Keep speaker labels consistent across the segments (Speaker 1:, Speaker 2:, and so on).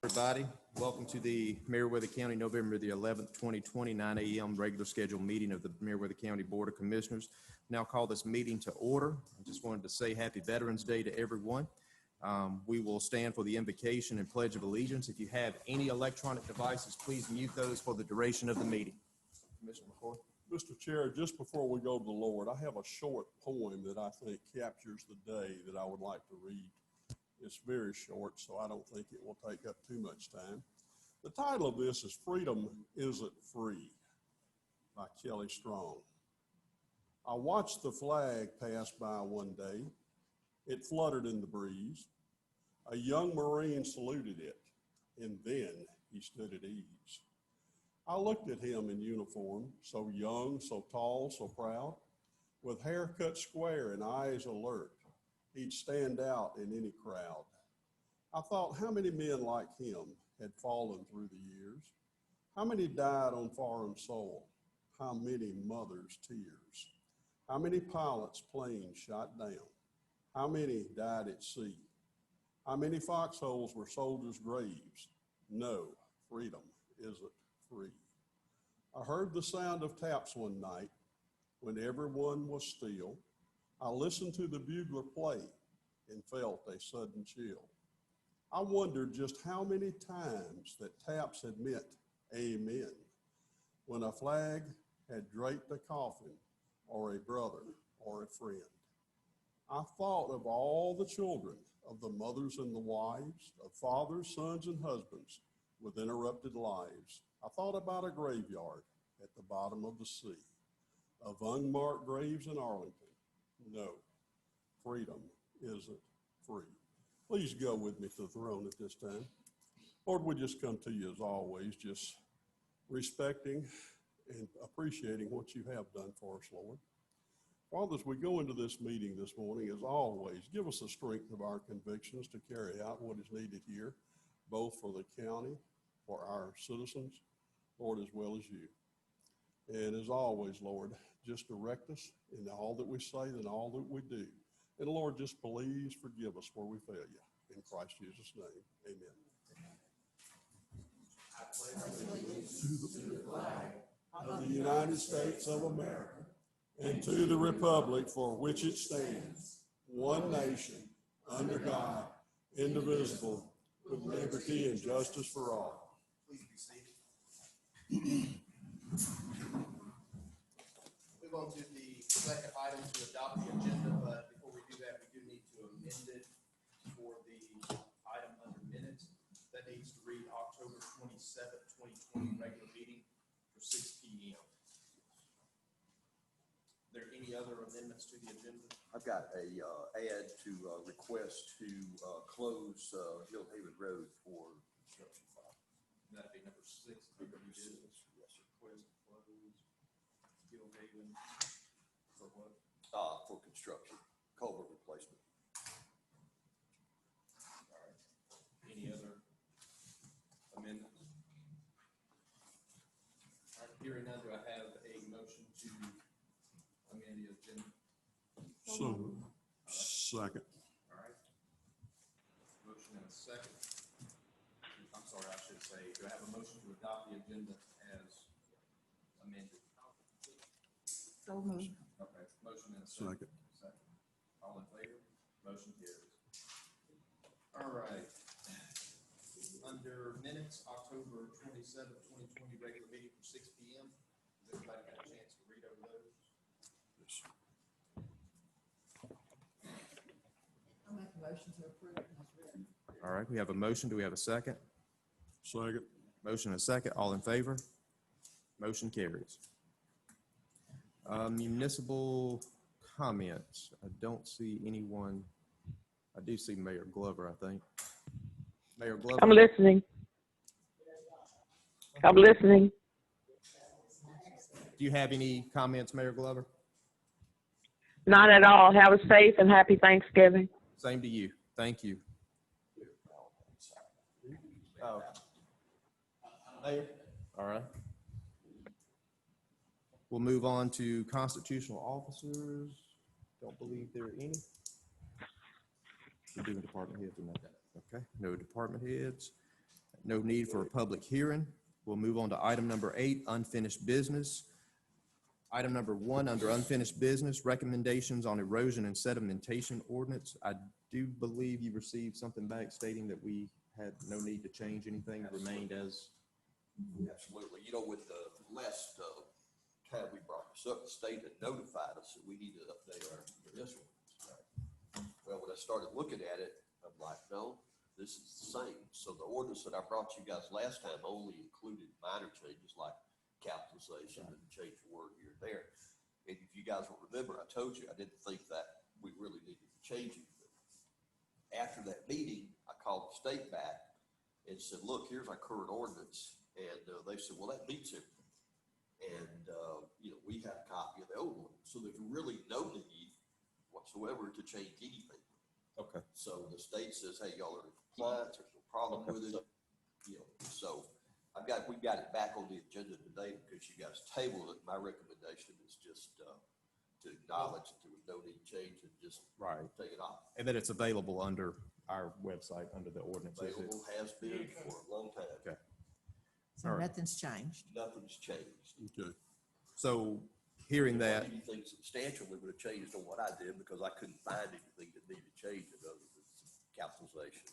Speaker 1: Everybody, welcome to the Meriwether County November the 11th, 2020, 9 a.m. regular scheduled meeting of the Meriwether County Board of Commissioners. Now call this meeting to order. I just wanted to say Happy Veterans Day to everyone. We will stand for the invocation and pledge of allegiance. If you have any electronic devices, please mute those for the duration of the meeting. Commissioner McCoy.
Speaker 2: Mr. Chair, just before we go to the Lord, I have a short poem that I think captures the day that I would like to read. It's very short, so I don't think it will take up too much time. The title of this is Freedom Isn't Free by Kelly Strong. I watched the flag pass by one day. It fluttered in the breeze. A young Marine saluted it, and then he stood at ease. I looked at him in uniform, so young, so tall, so proud, with hair cut square and eyes alert. He'd stand out in any crowd. I thought how many men like him had fallen through the years? How many died on foreign soil? How many mothers' tears? How many pilots' planes shot down? How many died at sea? How many foxholes were soldiers' graves? No, freedom isn't free. I heard the sound of taps one night when everyone was still. I listened to the bugler play and felt a sudden chill. I wondered just how many times that taps had meant amen when a flag had draped a coffin or a brother or a friend. I thought of all the children, of the mothers and the wives, of fathers, sons, and husbands with interrupted lives. I thought about a graveyard at the bottom of the sea, of unmarked graves in Arlington. No, freedom isn't free. Please go with me to the throne at this time. Lord, we just come to you as always, just respecting and appreciating what you have done for us, Lord. Father, as we go into this meeting this morning, as always, give us the strength of our convictions to carry out what is needed here, both for the county, for our citizens, Lord, as well as you. And as always, Lord, just direct us in all that we say and all that we do. And Lord, just please forgive us where we fail you. In Christ Jesus' name, amen. I pledge allegiance to the flag of the United States of America and to the republic for which it stands, one nation, under God, indivisible, with liberty and justice for all. Please be seated.
Speaker 1: Move on to the second item to adopt the agenda, but before we do that, we do need to amend it for the item under minutes. That needs to read October 27th, 2020 regular meeting for 6 p.m. Are there any other amendments to the agenda?
Speaker 3: I've got a ad to request to close Hill Haven Road for construction file.
Speaker 1: That'd be number 6.
Speaker 3: Yes, sir.
Speaker 1: Request to close Hill Haven for what?
Speaker 3: For construction, culvert replacement.
Speaker 1: All right. Any other amendments? All right, hearing none, do I have a motion to amend the agenda?
Speaker 2: So, second.
Speaker 1: All right. Motion and a second. I'm sorry, I should say, do I have a motion to adopt the agenda as amended?
Speaker 4: So moved.
Speaker 1: Okay, motion and a second.
Speaker 2: Second.
Speaker 1: All in favor? Motion carries. All right. Under minutes, October 27th, 2020, regular meeting for 6 p.m. Has everybody got a chance to read over those?
Speaker 2: Yes.
Speaker 4: I'll make a motion to approve it as written.
Speaker 1: All right, we have a motion. Do we have a second?
Speaker 2: Second.
Speaker 1: Motion and a second. All in favor? Motion carries. Municipal comments. I don't see anyone. I do see Mayor Glover, I think. Mayor Glover.
Speaker 5: I'm listening.
Speaker 1: Do you have any comments, Mayor Glover?
Speaker 5: Not at all. Have a safe and happy Thanksgiving.
Speaker 1: Same to you. Thank you. Oh. Mayor? All right. We'll move on to constitutional officers. Don't believe there are any. We're doing department heads or not? Okay, no department heads. No need for a public hearing. We'll move on to item number 8, unfinished business. Item number 1, under unfinished business, recommendations on erosion and sedimentation ordinance. I do believe you received something back stating that we had no need to change anything, it remained as.
Speaker 3: Absolutely. You know, with the last time we brought this up, the state had notified us that we needed to update our ENS ordinance. Well, when I started looking at it, I'm like, no, this is the same. So the ordinance that I brought you guys last time only included minor changes like capitalization and change a word here and there. And if you guys will remember, I told you I didn't think that we really needed to change anything. After that meeting, I called the state back and said, look, here's our current ordinance. And they said, well, that meets everything. And, you know, we have a copy of the old one. So there's really no need whatsoever to change anything.
Speaker 1: Okay.
Speaker 3: So the state says, hey, y'all are in compliance, there's no problem with it. You know, so we've got it back on the agenda today because you guys tabled it. My recommendation is just to acknowledge that there was no need to change and just
Speaker 1: Right.
Speaker 3: take it off.
Speaker 1: And that it's available under our website, under the ordinance. Is it?
Speaker 3: Available has been for a long time.
Speaker 1: Okay.
Speaker 4: So
Speaker 1: All right.
Speaker 4: nothing's changed.
Speaker 3: Nothing's changed.
Speaker 2: Okay.
Speaker 1: So hearing that,
Speaker 3: Anything substantial that would have changed on what I did because I couldn't find anything that needed changing other than some capitalizations.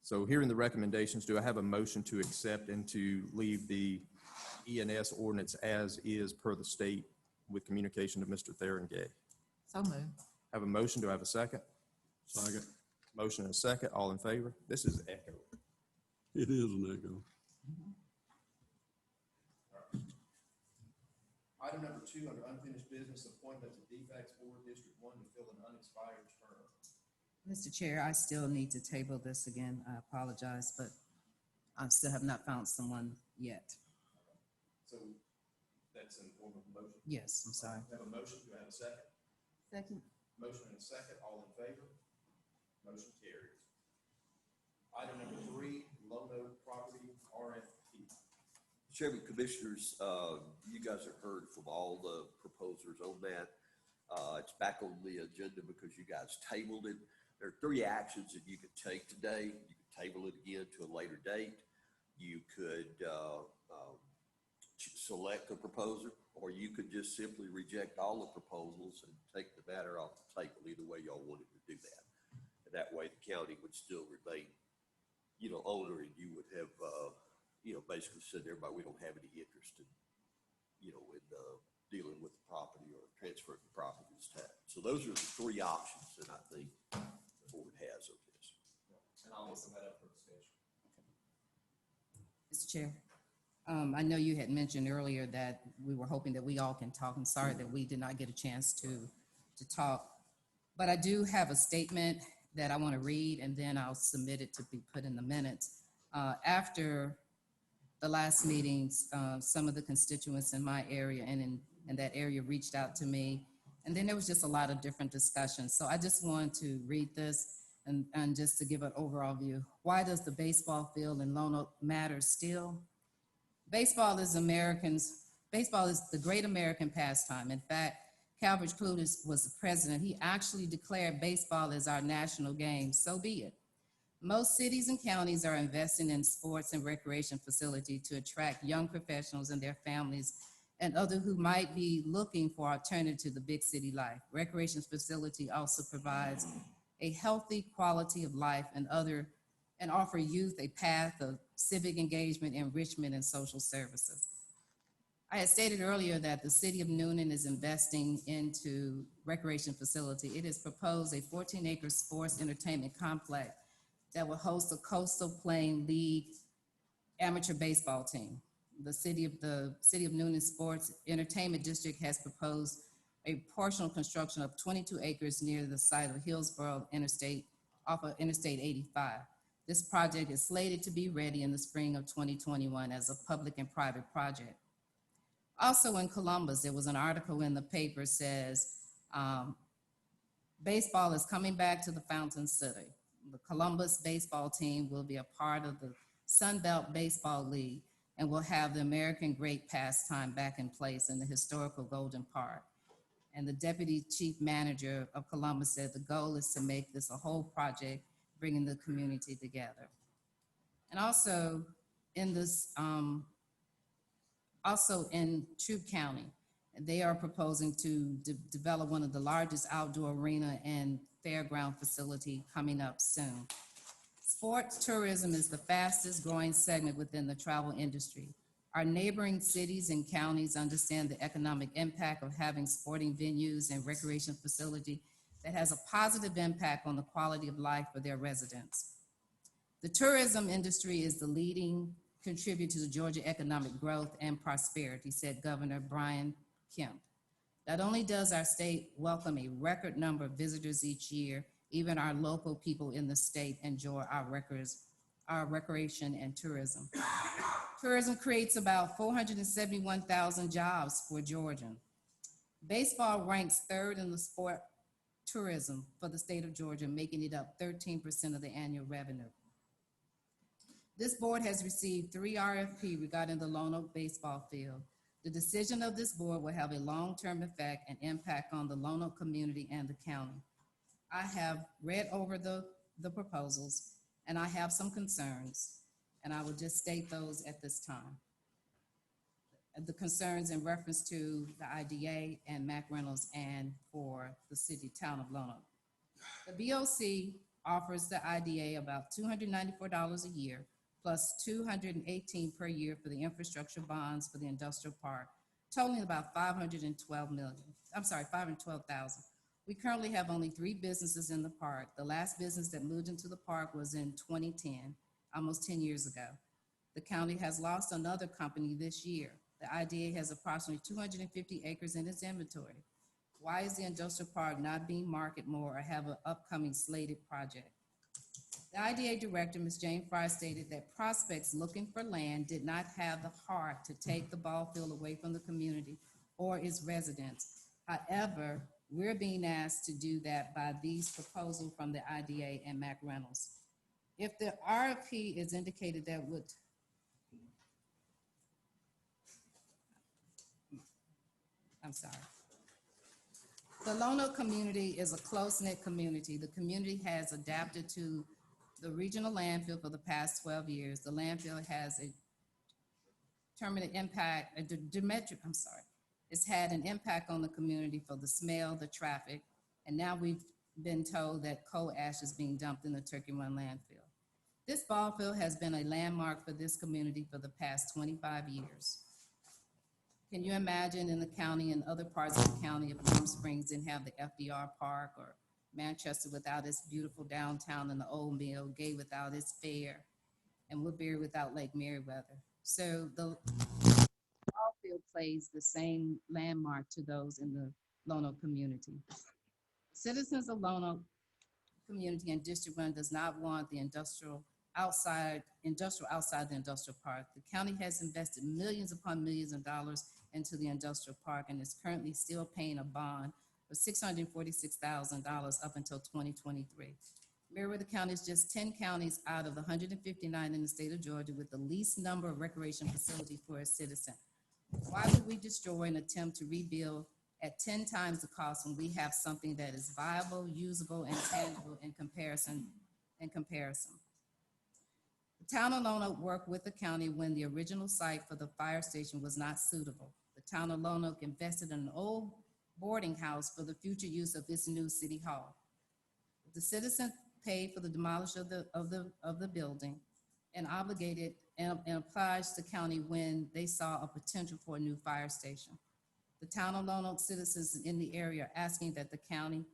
Speaker 1: so hearing the recommendations, do I have a motion to accept and to leave the ENS ordinance as is per the state with communication to Mr. Theron Gay?
Speaker 4: So moved.
Speaker 1: Have a motion. Do I have a second?
Speaker 2: Second.
Speaker 1: Motion and a second. All in favor? This is echo.
Speaker 2: It is an echo.
Speaker 1: Item number 2, under unfinished business, appointment to DFAX Board District 1 to fill an unexpired term.
Speaker 6: Mr. Chair, I still need to table this again. I apologize, but I still have not found someone yet.
Speaker 1: So that's in the form of a motion.
Speaker 6: Yes, I'm sorry.
Speaker 1: Have a motion. Do I have a second?
Speaker 6: Second.
Speaker 1: Motion and a second. All in favor? Motion carries. Item number 3, Lono Property RFP.
Speaker 3: Chairman, Commissioners, you guys have heard from all the proposers on that. It's back on the agenda because you guys tabled it. There are 3 actions that you could take today. You could table it again to a later date. You could select a proposer, or you could just simply reject all the proposals and take the matter off the table. Either way y'all wanted to do that. And that way the county would still remain, you know, owner, and you would have, you know, basically said to everybody, we don't have any interest in, you know, in dealing with the property or transferring the property to this town. So those are the 3 options that I think the board has of this.
Speaker 1: And I'll open that up for discussion.
Speaker 6: Mr. Chair, I know you had mentioned earlier that we were hoping that we all can talk. I'm sorry that we did not get a chance to talk. But I do have a statement that I want to read, and then I'll submit it to be put in the minutes. After the last meetings, some of the constituents in my area and in that area reached out to me. And then there was just a lot of different discussions. So I just want to read this and just to give an overall view. Why does the baseball field in Lono matter still? Baseball is the great American pastime. In fact, Calvert Clutis was the president. He actually declared baseball as our national game. So be it. Most cities and counties are investing in sports and recreation facilities to attract young professionals and their families and others who might be looking for alternative to the big city life. Recreation facility also provides a healthy quality of life and offer youth a path of civic engagement, enrichment, and social services. I had stated earlier that the city of Newnan is investing into recreation facility. It has proposed a 14-acre sports entertainment complex that will host a Coastal Plain League amateur baseball team. The city of Newnan Sports Entertainment District has proposed a partial construction of 22 acres near the site of Hillsborough Interstate, off of Interstate 85. This project is slated to be ready in the spring of 2021 as a public and private project. Also in Columbus, there was an article in the paper says, baseball is coming back to the Fountain City. The Columbus baseball team will be a part of the Sun Belt Baseball League and will have the American great pastime back in place in the historical Golden Park. And the deputy chief manager of Columbus said the goal is to make this a whole project, bringing the community together. And also in this, also in Troup County, they are proposing to develop one of the largest outdoor arena and fairground facility coming up soon. Sports tourism is the fastest growing segment within the travel industry. Our neighboring cities and counties understand the economic impact of having sporting venues and recreation facility that has a positive impact on the quality of life for their residents. The tourism industry is the leading contributor to the Georgia economic growth and prosperity, said Governor Brian Kemp. Not only does our state welcome a record number of visitors each year, even our local people in the state enjoy our recreation and tourism. Tourism creates about 471,000 jobs for Georgia. Baseball ranks third in the sport tourism for the state of Georgia, making it up 13% of the annual revenue. This board has received 3 RFP regarding the Lonoke baseball field. The decision of this board will have a long-term effect and impact on the Lonoke community and the county. I have read over the proposals and I have some concerns, and I will just state those at this time. The concerns in reference to the IDA and Mac Reynolds and for the city town of Lonoke. The BOC offers the IDA about $294 a year plus $218 per year for the infrastructure bonds for the industrial park, totaling about $512,000. We currently have only 3 businesses in the park. The last business that moved into the park was in 2010, almost 10 years ago. The county has lost another company this year. The IDA has approximately 250 acres in its inventory. Why is the industrial park not being marketed more or have an upcoming slated project? The IDA director, Ms. Jane Fry, stated that prospects looking for land did not have the heart to take the ball field away from the community or its residents. However, we're being asked to do that by these proposals from the IDA and Mac Reynolds. If the RFP is indicated that would, I'm sorry. The Lonoke community is a close-knit community. The community has adapted to the regional landfill for the past 12 years. The landfill has a permanent impact, it's had an impact on the community for the smell, the traffic, and now we've been told that coal ash is being dumped in the Turkey Run landfill. This ball field has been a landmark for this community for the past 25 years. Can you imagine in the county and other parts of the county if Warm Springs didn't have the FDR Park, or Manchester without its beautiful downtown and the old mill, Gay without its fair, and Woodbury without Lake Meriwether? So the ball field plays the same landmark to those in the Lonoke community. Citizens of Lonoke community and District 1 does not want the industrial outside the industrial park. The county has invested millions upon millions of dollars into the industrial park and is currently still paying a bond of $646,000 up until 2023. Meriwether County is just 10 counties out of the 159 in the state of Georgia with the least number of recreation facilities for a citizen. Why would we destroy and attempt to rebuild at 10 times the cost when we have something that is viable, usable, and tangible in comparison? The town of Lonoke worked with the county when the original site for the fire station was not suitable. The town of Lonoke invested in an old boarding house for the future use of this new city hall. The citizens paid for the demolition of the building and obligated and obliged the county when they saw a potential for a new fire station. The town of Lonoke citizens in the area are asking that the county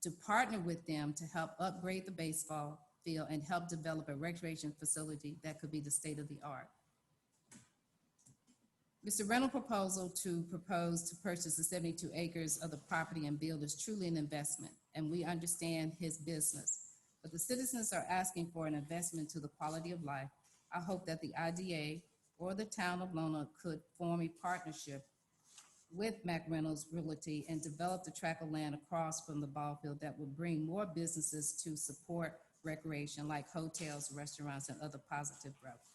Speaker 6: to partner with them to help upgrade the baseball field and help develop a recreation facility that could be the state of the art. Mr. Reynolds' proposal to purchase the 72 acres of the property and build is truly an investment, and we understand his business. But the citizens are asking for an investment to the quality of life. I hope that the IDA or the town of Lonoke could form a partnership with Mac Reynolds Realty and develop the tract of land across from the ball field that would bring more businesses to support recreation like hotels, restaurants, and other positive growth.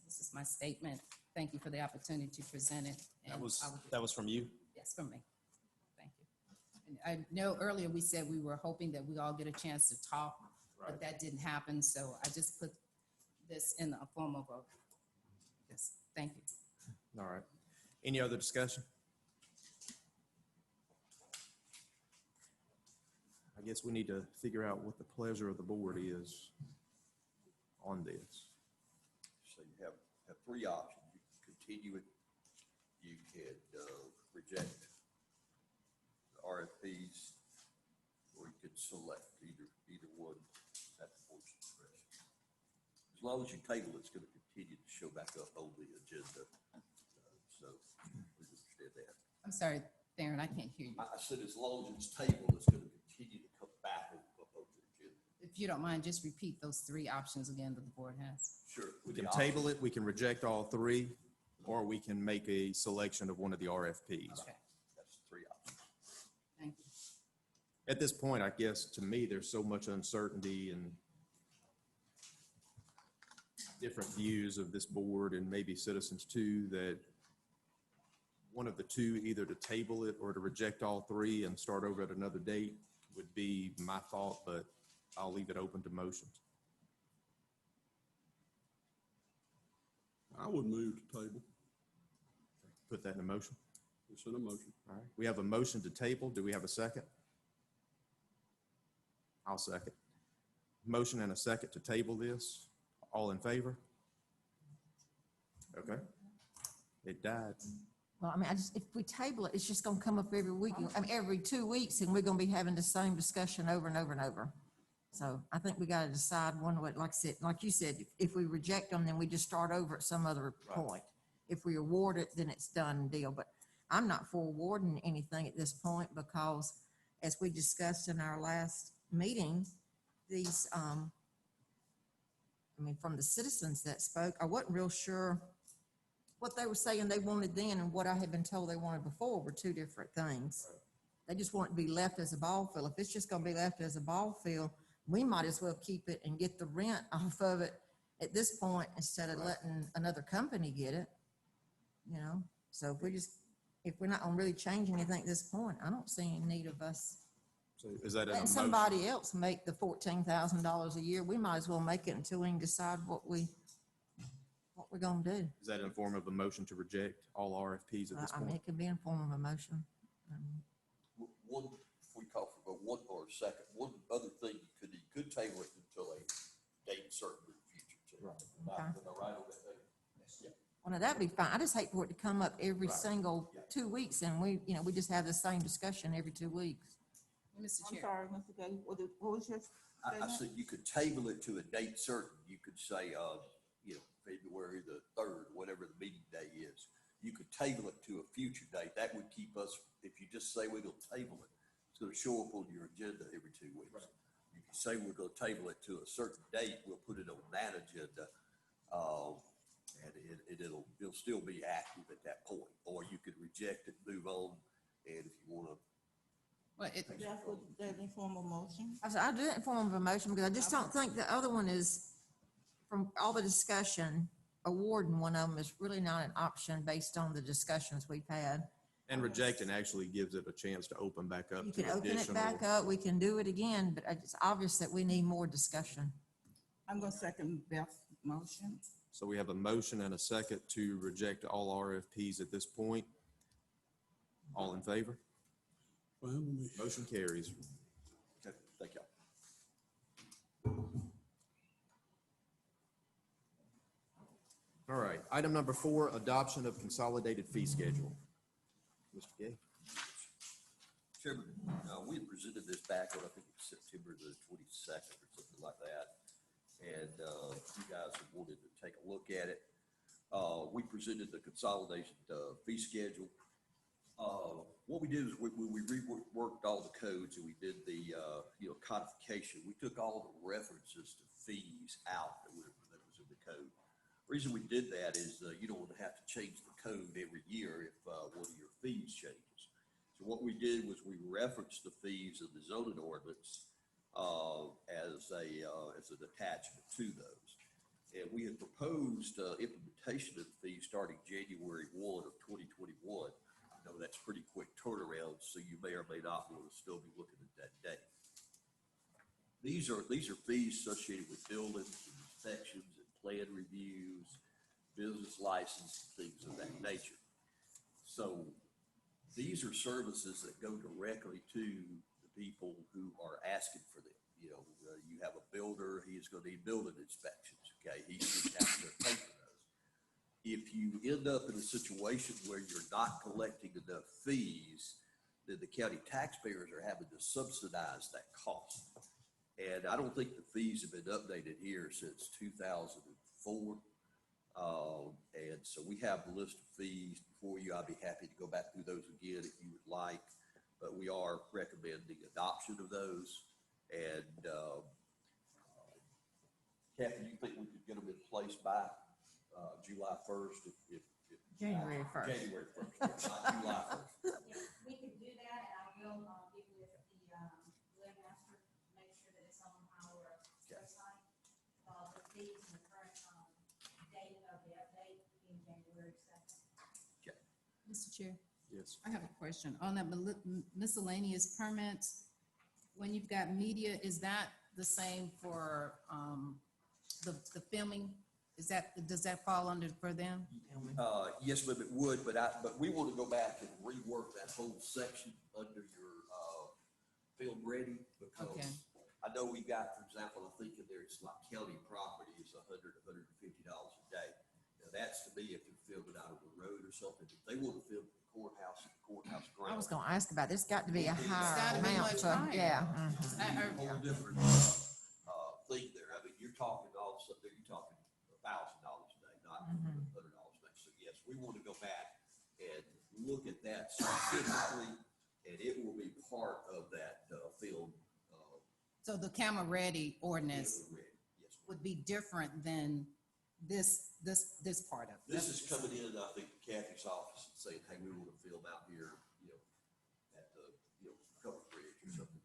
Speaker 6: This is my statement. Thank you for the opportunity to present it.
Speaker 1: That was from you?
Speaker 6: Yes, from me. Thank you. And I know earlier we said we were hoping that we all get a chance to talk, but that didn't happen. So I just put this in the form of a, yes, thank you.
Speaker 1: All right. Any other discussion? I guess we need to figure out what the pleasure of the board is on this.
Speaker 3: So you have three options. You can continue it, you can reject the RFPs, or you could select either one at the board's discretion. As long as you table, it's going to continue to show back up on the agenda. So we understand that.
Speaker 6: I'm sorry, Theron, I can't hear you.
Speaker 3: I said as long as it's tabled, it's going to continue to come back up on the agenda.
Speaker 6: If you don't mind, just repeat those three options again that the board has.
Speaker 3: Sure.
Speaker 1: We can table it, we can reject all three, or we can make a selection of one of the RFPs.
Speaker 6: Okay,
Speaker 3: That's the three options.
Speaker 6: thank you.
Speaker 1: At this point, I guess, to me, there's so much uncertainty and different views of this board and maybe citizens too, that one of the two, either to table it or to reject all three and start over at another date would be my thought, but I'll leave it open to motions.
Speaker 2: I would move to table.
Speaker 1: Put that in a motion.
Speaker 2: It's in a motion.
Speaker 1: All right. We have a motion to table. Do we have a second? I'll second. Motion and a second to table this. All in favor? Okay. It died.
Speaker 4: Well, I mean, if we table it, it's just gonna come up every week, I mean, every 2 weeks, and we're gonna be having the same discussion over and over and over. So I think we gotta decide one way, like I said, like you said, if we reject them, then we just start over at some other point. If we award it, then it's done deal, but I'm not for awarding anything at this point because as we discussed in our last meeting, these, I mean, from the citizens that spoke, I wasn't real sure what they were saying they wanted then and what I had been told they wanted before were two different things. They just want it to be left as a ball field. If it's just gonna be left as a ball field, we might as well keep it and get the rent off of it at this point instead of letting another company get it, you know? So if we're not gonna really change anything at this point, I don't see any need of us
Speaker 1: So is that in a
Speaker 4: letting
Speaker 1: motion?
Speaker 4: somebody else make the $14,000 a year. We might as well make it until we can decide what we're gonna do.
Speaker 1: Is that in the form of a motion to reject all RFPs at this
Speaker 4: I mean,
Speaker 1: point?
Speaker 4: it can be in form of a motion.
Speaker 3: One, if we call for one or a second, one other thing you could table it until a date certain in the future too.
Speaker 1: Right.
Speaker 4: Okay.
Speaker 3: Am I right on that thing? Yeah.
Speaker 4: Well, now that'd be fine. I just hate for it to come up every
Speaker 3: Right.
Speaker 4: single
Speaker 3: Yeah.
Speaker 4: 2 weeks and we just have the same discussion every 2 weeks.
Speaker 6: Mr.
Speaker 7: I'm
Speaker 6: Chair,
Speaker 7: sorry, Mr. Gay, what was your
Speaker 3: I
Speaker 7: statement?
Speaker 3: said you could table it to a date certain. You could say, February the 3rd, whatever the meeting day is. You could table it to a future date. That would keep us, if you just say we're gonna table it, it's gonna show up on your agenda every 2 weeks. You can say we're gonna table it to a certain date, we'll put it on that agenda. And it'll still be active at that point. Or you could reject it, move on, and if you wanna.
Speaker 6: well,
Speaker 7: That's what, that in form of motion?
Speaker 4: I said, I do it in form of a motion because I just don't think the other one is, from all the discussion, awarding one of them is really not an option based on the discussions we've had.
Speaker 1: And rejecting actually gives it a chance to open back up
Speaker 4: You
Speaker 1: to
Speaker 4: can open it
Speaker 1: additional.
Speaker 4: back up, we can do it again, but it's obvious that we need more discussion.
Speaker 7: I'm gonna second Beth's motion.
Speaker 1: So we have a motion and a second to reject all RFPs at this point. All in favor?
Speaker 2: Fine with me.
Speaker 1: Motion carries.
Speaker 3: Okay, thank y'all.
Speaker 1: All right, item number 4, adoption of consolidated fee schedule. Mr. Gay?
Speaker 3: Chairman, we had presented this back on, I think it's September the 22nd or something like that. And you guys have wanted to take a look at it. We presented the consolidation fee schedule. What we did is we reworked all the codes and we did the, codification. We took all the references to fees out that was in the code. Reason we did that is you don't want to have to change the code every year if one of your fees changes. So what we did was we referenced the fees of the zoning ordinance as an attachment to those. And we had proposed implementation of the fees starting January 1 of 2021. I know that's pretty quick turnaround, so you may or may not want to still be looking at that date. These are fees associated with buildings and inspections and plan reviews, business license, things of that nature. So these are services that go directly to the people who are asking for them. You know, you have a builder, he's gonna need building inspections, okay? He should have to pay for those. If you end up in a situation where you're not collecting enough fees, then the county taxpayers are having to subsidize that cost. And I don't think the fees have been updated here since 2004. And so we have the list of fees before you. I'd be happy to go back through those again if you would like, but we are recommending adoption of those. And Kathy, you think we could get them in place by July 1st? If
Speaker 4: January 1st.
Speaker 3: January 1st, not July 1st.
Speaker 8: Yeah, we could do that, and I will, get with the webmaster, make sure that it's on our website. The fees and the current, date of the update being January 2nd.
Speaker 6: Mr. Chair,
Speaker 1: Yes.
Speaker 6: I have a question. On that miscellaneous permits, when you've got media, is that the same for the filming? Does that fall under for them?
Speaker 3: Yes, ma'am, it would, but we want to go back and rework that whole section under your, film ready,
Speaker 6: Okay.
Speaker 3: because I know we got, for example, I think in there, it's like county property is $150 a day. Now, that's to me if you're filming out of the road or something. If they want to film the courthouse
Speaker 4: I
Speaker 3: ground.
Speaker 4: was gonna ask about this, got to be a
Speaker 6: gotta
Speaker 4: higher
Speaker 6: be
Speaker 4: amount,
Speaker 6: much
Speaker 4: so,
Speaker 6: higher.
Speaker 4: yeah.
Speaker 3: A whole different, thing there. I mean, you're talking all of a sudden, you're talking $1,000 a day, not $100 a day. So yes, we want to go back and look at that specifically, and it will be part of that, film,
Speaker 6: So the camera ready ordinance
Speaker 3: film ready. Yes, ma'am.
Speaker 6: would be different than this part of it.
Speaker 3: This is coming in, I think, Kathy's office and saying, hey, we want to film out here, you know, at the, covered bridge or something.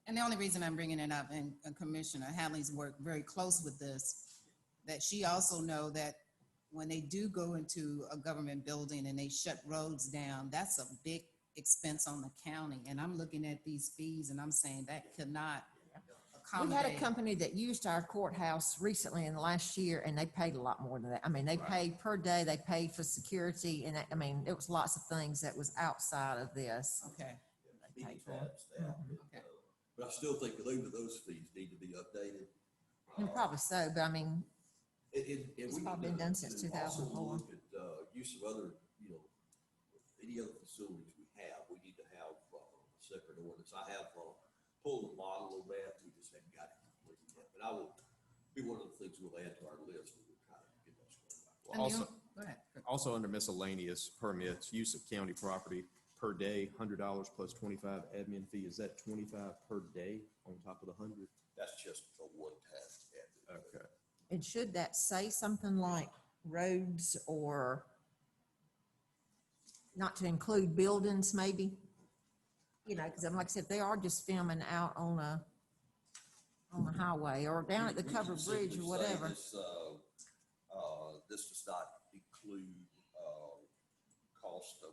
Speaker 6: And the only reason I'm bringing it up, and Commissioner Hadley's worked very close with this, that she also know that when they do go into a government building and they shut roads down, that's a big expense on the county. And I'm looking at these fees and I'm saying that could not
Speaker 4: We had a
Speaker 6: accommodate.
Speaker 4: company that used our courthouse recently in the last year, and they paid a lot more than that. I mean, they paid per day, they paid for security, and I mean, it was lots of things that was outside of this.
Speaker 6: Okay,
Speaker 4: They paid for.
Speaker 3: Tabs, that,
Speaker 6: Okay.
Speaker 3: But I still think those fees need to be updated.
Speaker 4: And probably so, but I mean,
Speaker 3: And
Speaker 4: It's
Speaker 3: we
Speaker 4: probably
Speaker 3: need
Speaker 4: been done since
Speaker 3: to also
Speaker 4: 2004.
Speaker 3: look at, use of other, any other facilities we have, we need to have a separate ordinance. I have pulled a model of that, we just haven't got it completed yet. But I will, be one of the things we'll add to our list when we kind of get that squared away.
Speaker 6: And
Speaker 1: Also,
Speaker 6: go ahead.
Speaker 1: also under miscellaneous permits, use of county property per day, $100 plus 25 admin fee. Is that 25 per day on top of the 100?
Speaker 3: That's just a one-time admin.
Speaker 1: Okay.
Speaker 4: and should that say something like roads or not to include buildings, maybe? You know, because like I said, they are just filming out on a highway or down at the
Speaker 3: We can
Speaker 4: covered bridge or
Speaker 3: simply say
Speaker 4: whatever.
Speaker 3: This does not include, cost of,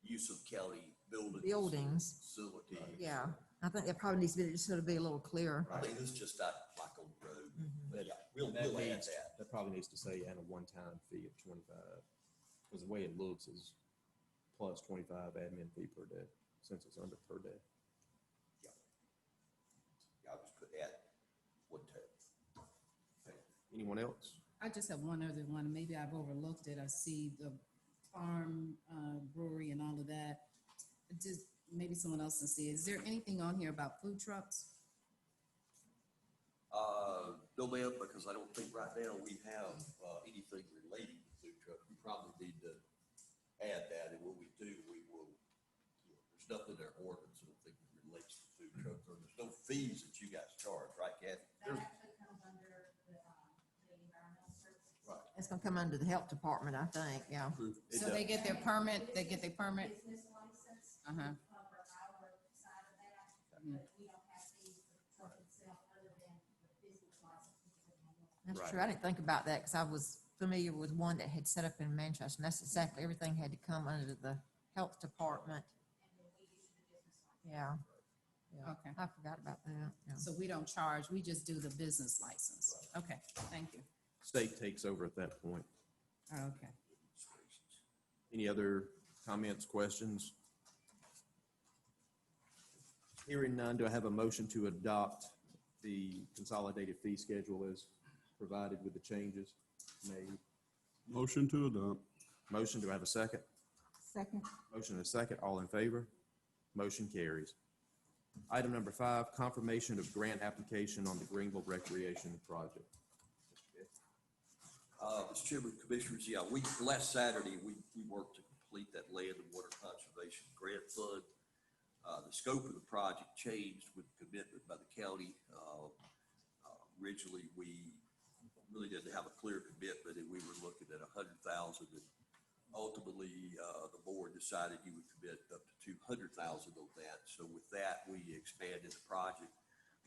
Speaker 3: use of county buildings.
Speaker 4: Buildings.
Speaker 3: Facilities.
Speaker 4: Yeah, I think that probably needs to be, just sort of be a little clearer.
Speaker 3: I think this is just not like on the road, but yeah, we'll
Speaker 1: That
Speaker 3: add
Speaker 1: needs,
Speaker 3: that.
Speaker 1: that probably needs to say, and a one-time fee of 25, because the way it looks is plus 25 admin fee per day, since it's under per day.
Speaker 3: Yeah, I'll just put that one time.
Speaker 1: Anyone else?
Speaker 6: I just have one other one. Maybe I've overlooked it. I see the farm, brewery and all of that. Just maybe someone else can see. Is there anything on here about food trucks?
Speaker 3: No ma'am, because I don't think right now we have, anything relating to food trucks. We probably need to add that, and when we do, we will, there's nothing in our ordinance, I don't think that relates to food trucks, or there's no fees that you guys charge, right, Kathy?
Speaker 8: That actually comes under the environmental services.
Speaker 3: Right.
Speaker 4: It's gonna come under the health department, I think, yeah.
Speaker 3: It
Speaker 6: So they
Speaker 3: does.
Speaker 6: get their permit, they get their permit?
Speaker 8: Business license.
Speaker 6: Uh-huh.
Speaker 8: Cover our side of that, but we don't have fees for the truck itself other than the business license. which is annual.
Speaker 4: That's
Speaker 1: Right.
Speaker 4: true. I didn't think about that because I was familiar with one that had set up in Manchester, and that's exactly, everything had to come under the health department.
Speaker 8: And then we issue the business license.
Speaker 4: Yeah. Yeah.
Speaker 6: Okay.
Speaker 4: I forgot about that. Yeah.
Speaker 6: So we don't charge, we just do the business license. Okay, thank you.
Speaker 1: State takes over at that point.
Speaker 6: Okay.
Speaker 1: Any other comments, questions? Hearing none, do I have a motion to adopt the consolidated fee schedule as provided with the changes made?
Speaker 2: Motion to adopt.
Speaker 1: Motion, do I have a second?
Speaker 7: Second.
Speaker 1: Motion and a second, all in favor? Motion carries. Item number 5, confirmation of grant application on the Greenville Recreation Project.
Speaker 3: Mr. Chairman, Commissioners, yeah, last Saturday, we worked to complete that land and water conservation grant fund. The scope of the project changed with commitment by the county. Originally, we really didn't have a clear commitment, and we were looking at $100,000. And ultimately, the board decided you would commit up to $200,000 on that. So with that, we expanded the project.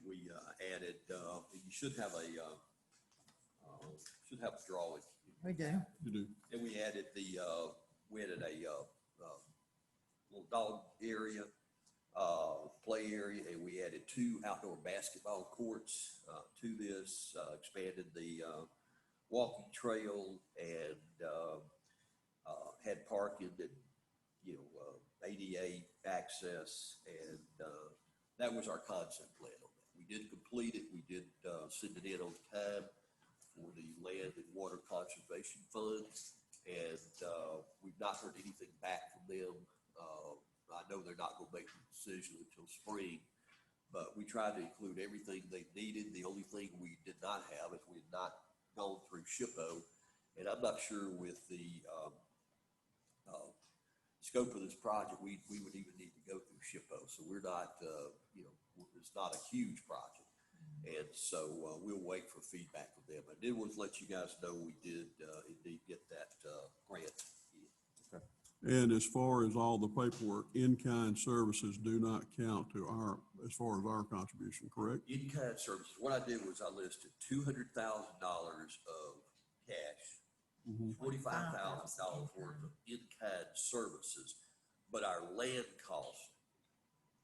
Speaker 3: We added, you should have a drawing.
Speaker 4: We do.
Speaker 2: You do.
Speaker 3: And we added we added a little dog area, play area, and we added 2 outdoor basketball courts to this, expanded the walking trail, and had parking and, ADA access, and that was our concept plan on that. We did complete it. We did send it in on time for the Land and Water Conservation Fund, and we've not heard anything back from them. I know they're not going to make the decision until spring, but we tried to include everything they needed. The only thing we did not have is we had not gone through SHPO, and I'm not sure with the scope of this project, we would even need to go through SHPO. So we're not, it's not a huge project. And so we'll wait for feedback from them. I did want to let you guys know we did indeed get that grant.
Speaker 2: And as far as all the paperwork, in-kind services do not count as far as our contribution, correct?
Speaker 3: In-kind services, what I did was I listed $200,000 of cash, $45,000 worth of in-kind services, but our land cost,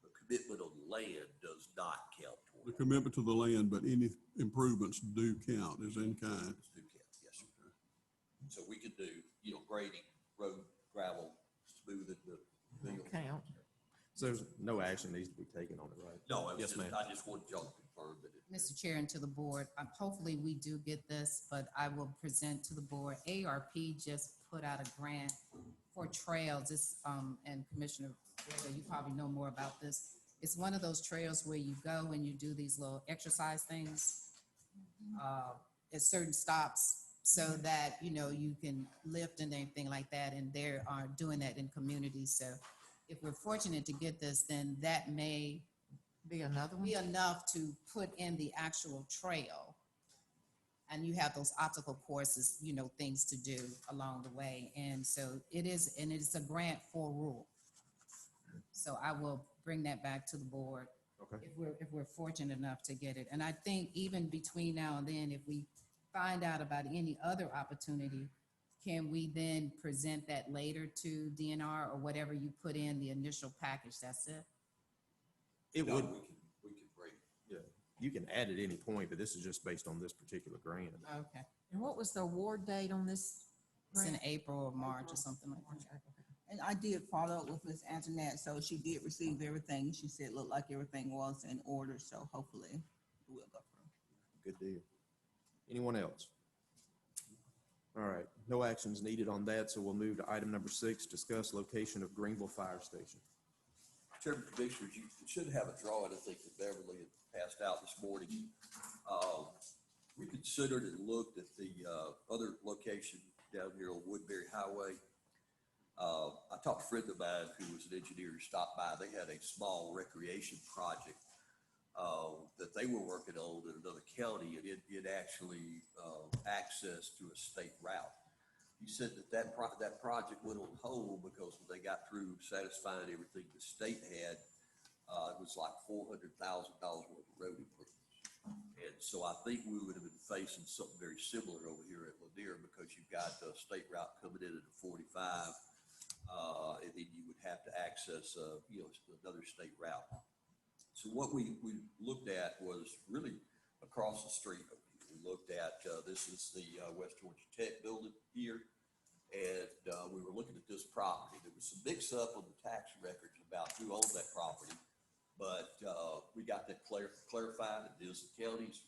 Speaker 3: the commitment on land does not count toward
Speaker 2: The
Speaker 3: it.
Speaker 2: commitment to the land, but any improvements do count as in-kind.
Speaker 3: Do count, yes, sir. So we could do, grading, road, gravel, smoothing the field.
Speaker 4: Count.
Speaker 1: So there's no action needs to be taken on it, right?
Speaker 3: No, it was
Speaker 1: Yes, ma'am.
Speaker 3: I just wanted y'all to confirm that it.
Speaker 6: Mr. Chair, and to the board, hopefully we do get this, but I will present to the board. ARP just put out a grant for trails. It's, and Commissioner, you probably know more about this. It's one of those trails where you go and you do these little exercise things at certain stops so that, you can lift and everything like that. And they are doing that in communities. So if we're fortunate to get this, then that may
Speaker 4: Be another one?
Speaker 6: be enough to put in the actual trail. And you have those obstacle courses, things to do along the way. And so it's a grant for rural. So I will bring that back to the board.
Speaker 1: Okay.
Speaker 6: If we're fortunate enough to get it. And I think even between now and then, if we find out about any other opportunity, can we then present that later to DNR or whatever you put in the initial package? That's it?
Speaker 1: It
Speaker 3: No,
Speaker 1: would,
Speaker 3: we can break.
Speaker 1: yeah, you can add at any point, but this is just based on this particular grant.
Speaker 6: Okay.
Speaker 4: And what was the award date on this?
Speaker 6: It's in
Speaker 4: grant?
Speaker 6: April or March or something like that.
Speaker 7: And I did follow up with Ms. Antoinette, so she did receive everything. She said it looked like everything was in order, so hopefully we'll go through.
Speaker 1: Good deal. Anyone else? All right, no actions needed on that, so we'll move to item number 6, discuss location of Greenville Fire Station.
Speaker 3: Chairman, Commissioners, you should have a drawing, I think, that Beverly had passed out this morning. We considered and looked at the other location down here on Woodbury Highway. I talked to a friend of mine who was an engineer who stopped by. They had a small recreation project that they were working on in another county, and it actually access to a state route. He said that project went on hold because when they got through satisfying everything the state had, it was like $400,000 worth of road improvements. And so I think we would have been facing something very similar over here at Lanier, because you've got a state route coming in at a 45, and then you would have to access, another state route. So what we looked at was really across the street over here. we looked at, this is the West Georgia Tech building here. And we were looking at this property. There was some mix-up on the tax records about who owned that property. But we got that clarified. It is the county's.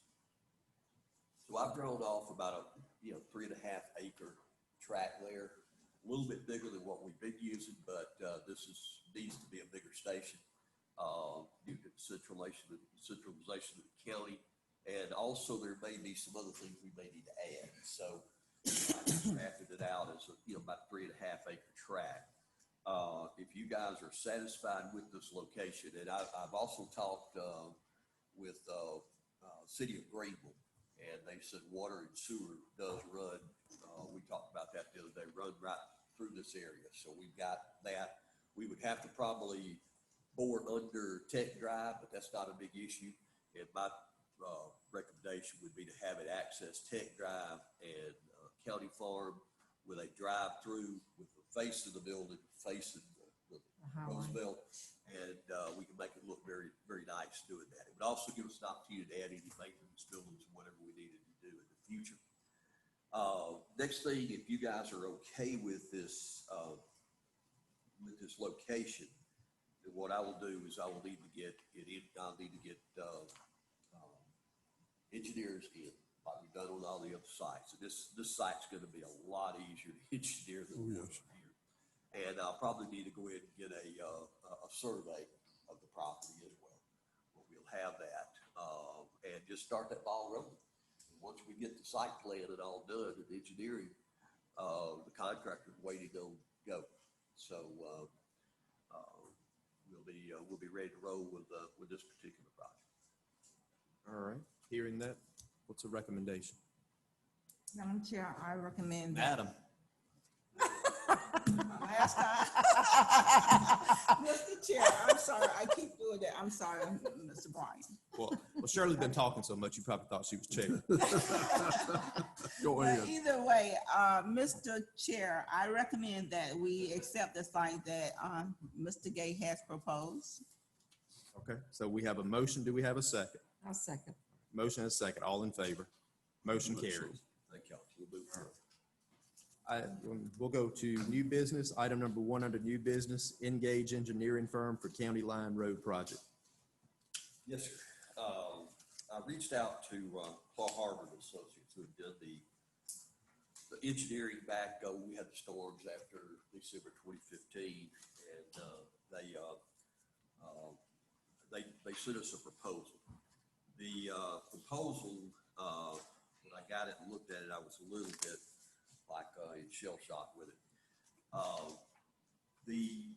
Speaker 3: So I've drawn off about a 3.5 acre tract there, a little bit bigger than what we've been using, but this needs to be a bigger station due to the centralization of the county. And also there may be some other things we may need to add. So I just drafted it out as about 3.5 acre tract. If you guys are satisfied with this location, and I've also talked with City of Greenville, and they said water and sewer does run. We talked about that the other day, run right through this area. So we've got that. We would have to probably bore under Tech Drive, but that's not a big issue. And my recommendation would be to have it access Tech Drive and County Farm with a drive-through with the face of the building facing the Roosevelt. And we can make it look very, very nice doing that. It would also give us an opportunity to add any maintenance buildings or whatever we needed to do in the future. Next thing, if you guys are okay with this location, then what I will do is I will need to get it in. I'll need to get engineers in, like we've done on all the other sites. And this site's going to be a lot easier to engineer than the one here. And I'll probably need to go ahead and get a survey of the property as well. But we'll have that and just start that ball rolling. And once we get the site plan and all done and engineering, the contractor's waiting on go. So we'll be ready to roll with this particular project.
Speaker 1: All right, hearing that, what's the recommendation?
Speaker 7: Madam Chair, I recommend that.
Speaker 1: Madam.
Speaker 7: Last time. Mr. Chair, I'm sorry, I keep doing that. I'm sorry, Mr. Bryan.
Speaker 1: Well, Shirley's been talking so much, you probably thought she was chair.
Speaker 2: Go
Speaker 7: But
Speaker 2: ahead.
Speaker 7: either way, Mr. Chair, I recommend that we accept the site that Mr. Gay has proposed.
Speaker 1: Okay, so we have a motion. Do we have a second?
Speaker 4: I'll second.
Speaker 1: Motion and a second. All in favor? Motion carries.
Speaker 3: Thank y'all. We'll move forward.
Speaker 1: We'll go to new business. Item number 1 under new business, Engage Engineering Firm for County Line Road Project.
Speaker 3: Yes, sir. I reached out to Claw Harbor and Associates, who had done the engineering back. We had the storms after December 2015, and they sent us a proposal. The proposal, when I got it and looked at it, I was a little bit like in shell shock with it. The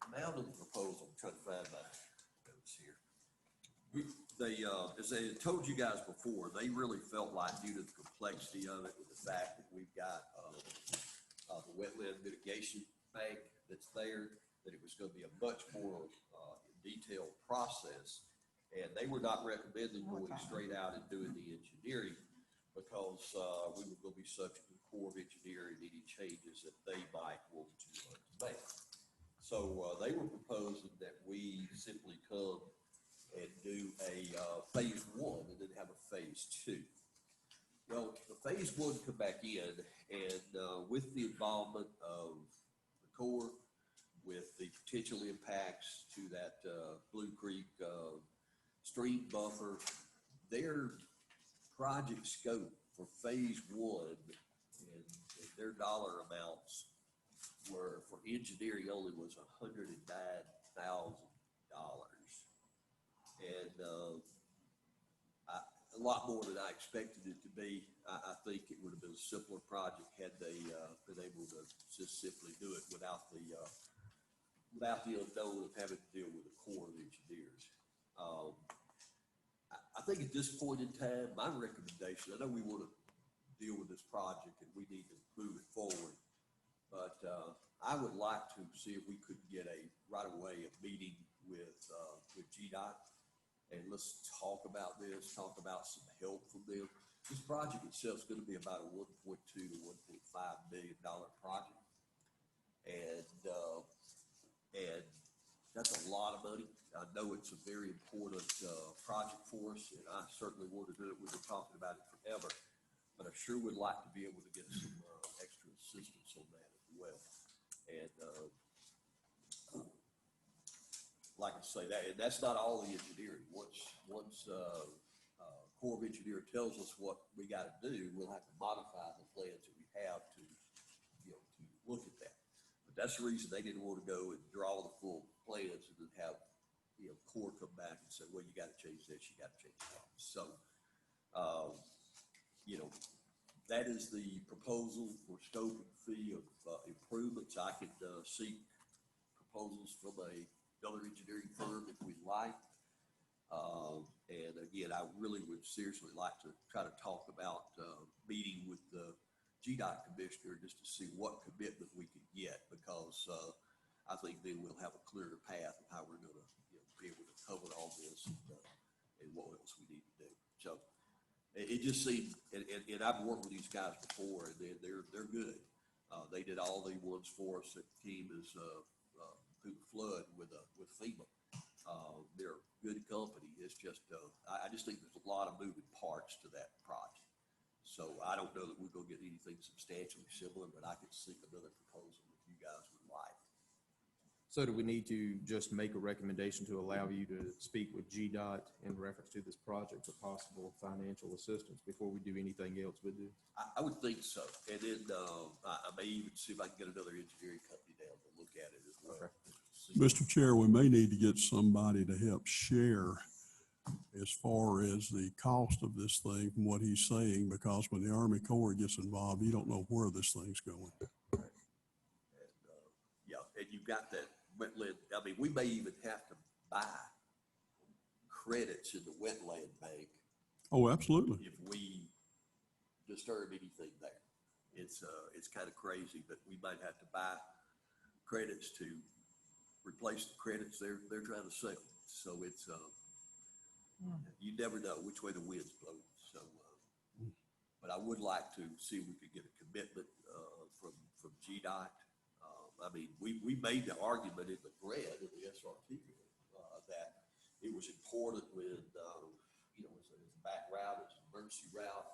Speaker 3: amount of the proposal, I'm trying to find my notes here. They, as I told you guys before, they really felt like due to the complexity of it, with the fact that we've got the wetland mitigation bank that's there, that it was going to be a much more detailed process. And they were not recommending going straight out and doing the engineering because we were going to be subject to the Corps of Engineering, any changes that they might want to make. So they were proposing that we simply come and do a phase 1 and then have a phase 2. Well, the phase 1 come back in, and with the involvement of the Corps, with the potential impacts to that Blue Creek stream buffer, their project scope for phase 1 and their dollar amounts were for engineering only was $109,000. And a lot more than I expected it to be. I think it would have been a simpler project had they been able to just simply do it without the unknown of having to deal with the Corps of Engineers. I think at this point in time, my recommendation, I know we want to deal with this project and we need to move it forward, but I would like to see if we could get right away a meeting with GDOT, and let's talk about this, talk about some help from them. This project itself is going to be about a $1.2 to $1.5 million project, and that's a lot lot of money. I know it's a very important project for us, and I certainly want to do it. We've been talking about it forever, but I sure would like to be able to get some extra assistance on that as well. And like I say, that's not all the engineering. Once Corps of Engineer tells us what we got to do, we'll have to modify the plans that we have to, to look at that. But that's the reason they didn't want to go and draw the full plans and then have, Corps come back and say, well, you got to change this, you got to change that. So, that is the proposal for scope and fee of improvements. I could seek proposals from another engineering firm if we'd like. And again, I really would seriously like to try to talk about meeting with the GDOT commissioner just to see what commitment we can get, because I think then we'll have a clearer path of how we're going to be able to cover all this and what else we need to do. So it just seemed, and I've worked with these guys before, and they're good. They did all the ones for us that came as through the flood with FEMA. They're a good company. It's just, I just think there's a lot of moving parts to that project. So I don't know that we're going to get anything substantially similar, but I could seek another proposal if you guys would like.
Speaker 1: So do we need to just make a recommendation to allow you to speak with GDOT in reference to this project for possible financial assistance before we do anything else with it?
Speaker 3: I would think so. And then I may even see if I can get another engineering company down to look at it as well.
Speaker 1: Okay.
Speaker 2: Mr. Chair, we may need to get somebody to help share as far as the cost of this thing from what he's saying, because when the Army Corps gets involved, you don't know where this thing's going.
Speaker 3: And, and you've got that wetland. I mean, we may even have to buy credits in the wetland bank
Speaker 2: Oh, absolutely.
Speaker 3: if we disturb anything there. It's kind of crazy, but we might have to buy credits to replace the credits they're trying to sell. So it's you never know which way the wind's blowing. So, but I would like to see if we could get a commitment from GDOT. I mean, we made the argument in the grant in the SRT that it was important when it's a back route, it's an emergency route,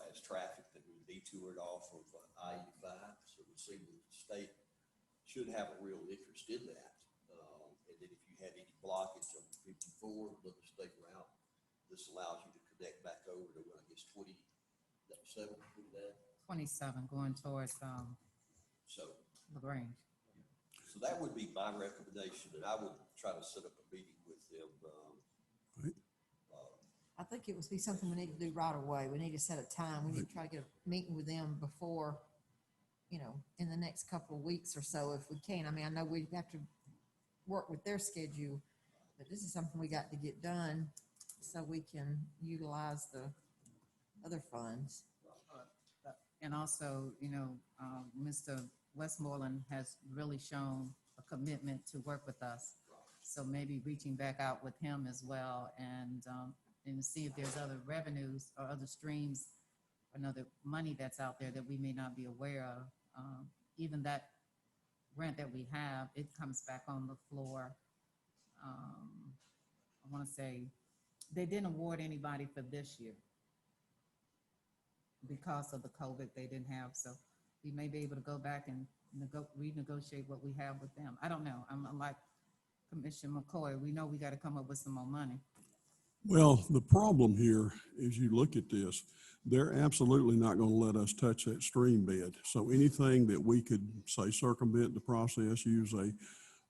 Speaker 3: as traffic that we detoured off of I-85. So it seemed that the state should have a real interest in that. And then if you had any blockage on 54, another state route, this allows you to connect back over to, I guess, 27,
Speaker 6: 27 going towards
Speaker 3: So,
Speaker 6: LaGrange.
Speaker 3: so that would be my recommendation, and I would try to set up a meeting with them.
Speaker 4: I think it would be something we need to do right away. We need to set a time. We need to try to get a meeting with them before, in the next couple of weeks or so, if we can. I mean, I know we have to work with their schedule, but this is something we got to get done so we can utilize the other funds.
Speaker 6: And also, Mr. Westmoreland has really shown a commitment to work with us. So maybe reaching back out with him as well and see if there's other revenues or other streams, another money that's out there that we may not be aware of. Even that grant that we have, it comes back on the floor. I want to say they didn't award anybody for this year because of the COVID they didn't have. So we may be able to go back and renegotiate what we have with them. I don't know. I'm like Commissioner McCoy. We know we got to come up with some more money.
Speaker 2: Well, the problem here is you look at this, they're absolutely not going to let us touch that stream bed. So anything that we could say circumvent the process, use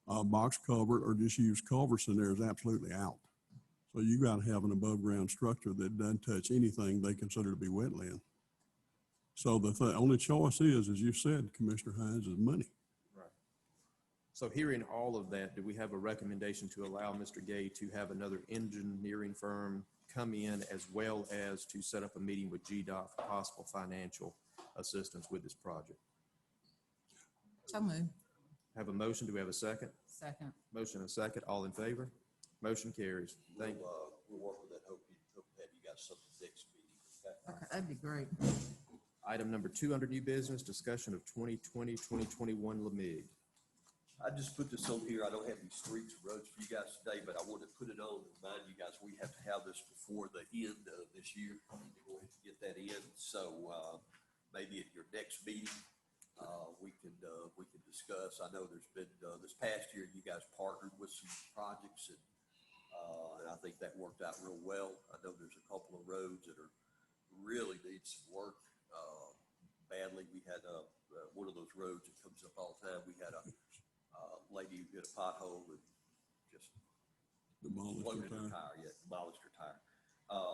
Speaker 2: a box culvert or just use culverts in there is absolutely out. So you got to have an above ground structure that doesn't touch anything they consider to be wetland. So the only choice is, as you said, Commissioner Hines, is money.
Speaker 1: Right. So hearing all of that, do we have a recommendation to allow Mr. Gay to have another engineering firm come in as well as to set up a meeting with GDOT for possible financial assistance with this project?
Speaker 4: So moved.
Speaker 1: Have a motion. Do we have a second?
Speaker 6: Second.
Speaker 1: Motion and a second. All in favor? Motion carries. Thank you.
Speaker 3: We'll work with that. Hope to have you guys something next meeting. Okay?
Speaker 4: Okay, that'd be great.
Speaker 1: Item number 2 under new business, discussion of 2020-2021 LMIG.
Speaker 3: I just put this on here. I don't have any streets or roads for you guys today, but I wanted to put it on and remind you guys, we have to have this before the end of this year. We need to go ahead and get that in. So, maybe at your next meeting, we can discuss. I know there's been, this past year, you guys partnered with some projects and I think that worked out real well. I know there's a couple of roads that really need some work, badly. We had, one of those roads that comes up all the time. We had a lady who hit a pothole and just
Speaker 2: Demolished
Speaker 3: floated
Speaker 2: her
Speaker 3: her
Speaker 2: tire.
Speaker 3: tire, demolished her tire.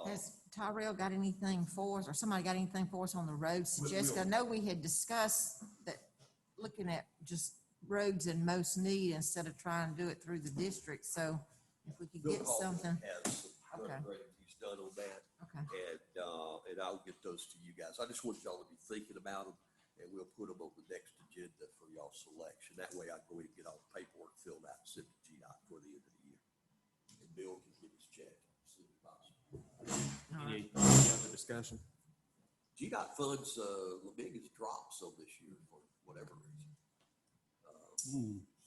Speaker 4: Has Tyrell got anything for us, or somebody got anything for us on the road suggested? I know we had discussed that, looking at just roads in most need instead of trying to do it through the district, so if we could
Speaker 3: Bill
Speaker 4: get
Speaker 3: Kaufman
Speaker 4: something.
Speaker 3: has some
Speaker 4: Okay.
Speaker 3: great he's done on that.
Speaker 4: Okay.
Speaker 3: And I'll get those to you guys. I just want y'all to be thinking about them, and we'll put them on the next agenda for y'all selection. That way I can go ahead and get all the paperwork filled out and send to GDOT for the end of the year. And Bill can get his check as soon as possible.
Speaker 1: Any other discussion?
Speaker 3: GDOT funds, the biggest drops on this year for whatever reason.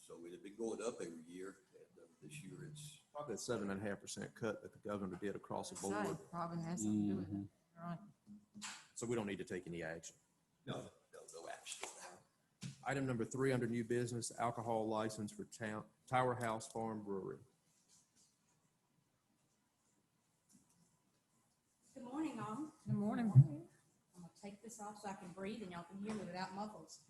Speaker 3: So it had been going up every year, and this year it's,
Speaker 1: Probably a 7.5% cut that the governor did across the
Speaker 4: So,
Speaker 1: board.
Speaker 4: probably has something to do with it. Right.
Speaker 1: So we don't need to take any action.
Speaker 3: no action on that.
Speaker 1: Item number 3 under new business, alcohol license for Tower House Farm Brewery.
Speaker 8: Good morning, all.
Speaker 4: Good morning.
Speaker 8: I'm gonna take this off so I can breathe and y'all can hear me without muffles.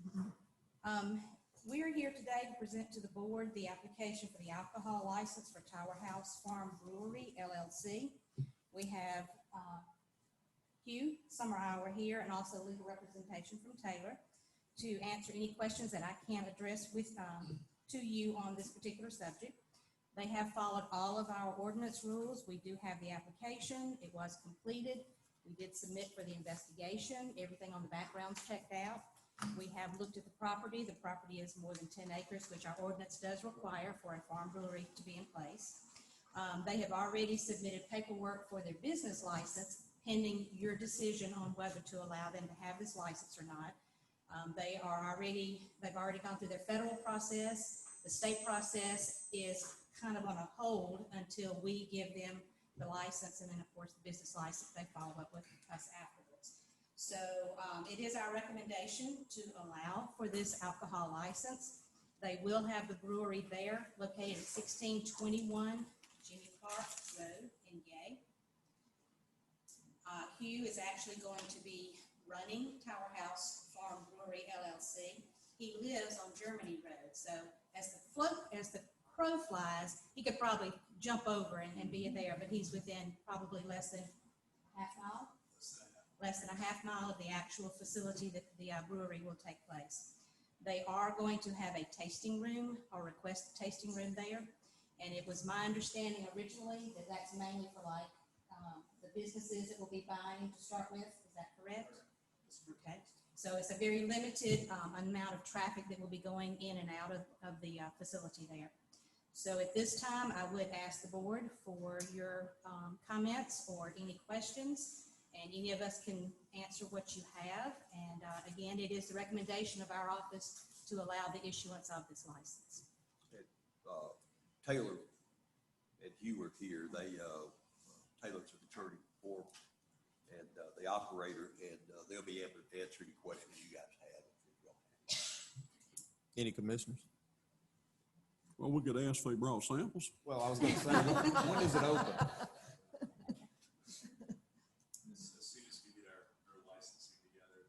Speaker 8: We are here today to present to the board the application for the alcohol license for Tower House Farm Brewery LLC. We have Hugh Summerhour here and also legal representation from Taylor to answer any questions that I can address with to you on this particular subject. They have followed all of our ordinance rules. We do have the application. It was completed. We did submit for the investigation. Everything on the background's checked out. We have looked at the property. The property is more than 10 acres, which our ordinance does require for a farm brewery to be in place. They have already submitted paperwork for their business license pending your decision on whether to allow them to have this license or not. They've already gone through their federal process. The state process is kind of on a hold until we give them the license, and then of course the business license, they follow up with us afterwards. So it is our recommendation to allow for this alcohol license. They will have the brewery there located at 1621 Jimmy Clark Road in Gay. Hugh is actually going to be running Tower House Farm Brewery LLC. He lives on Germany Road, so as the crow flies, he could probably jump over and be there, but he's within probably less than a half mile of the actual facility that the brewery will take place. They are going to have a tasting room or request a tasting room there. And it was my understanding originally that that's mainly for like the businesses that will be buying to start with. Is that correct? Okay. So it's a very limited amount of traffic that will be going in and out of the facility there. So at this time, I would ask the board for your comments or any questions, and any of us can answer what you have. And again, it is the recommendation of our office to allow the issuance of this license.
Speaker 3: Taylor and Hugh are here. Taylor's an attorney for and the operator, and they'll be able to answer any questions you guys have.
Speaker 1: Any commissioners?
Speaker 2: Well, we could ask if they brought samples.
Speaker 1: Well, I was going to say, when is it open?
Speaker 9: As soon as we get our licensing together,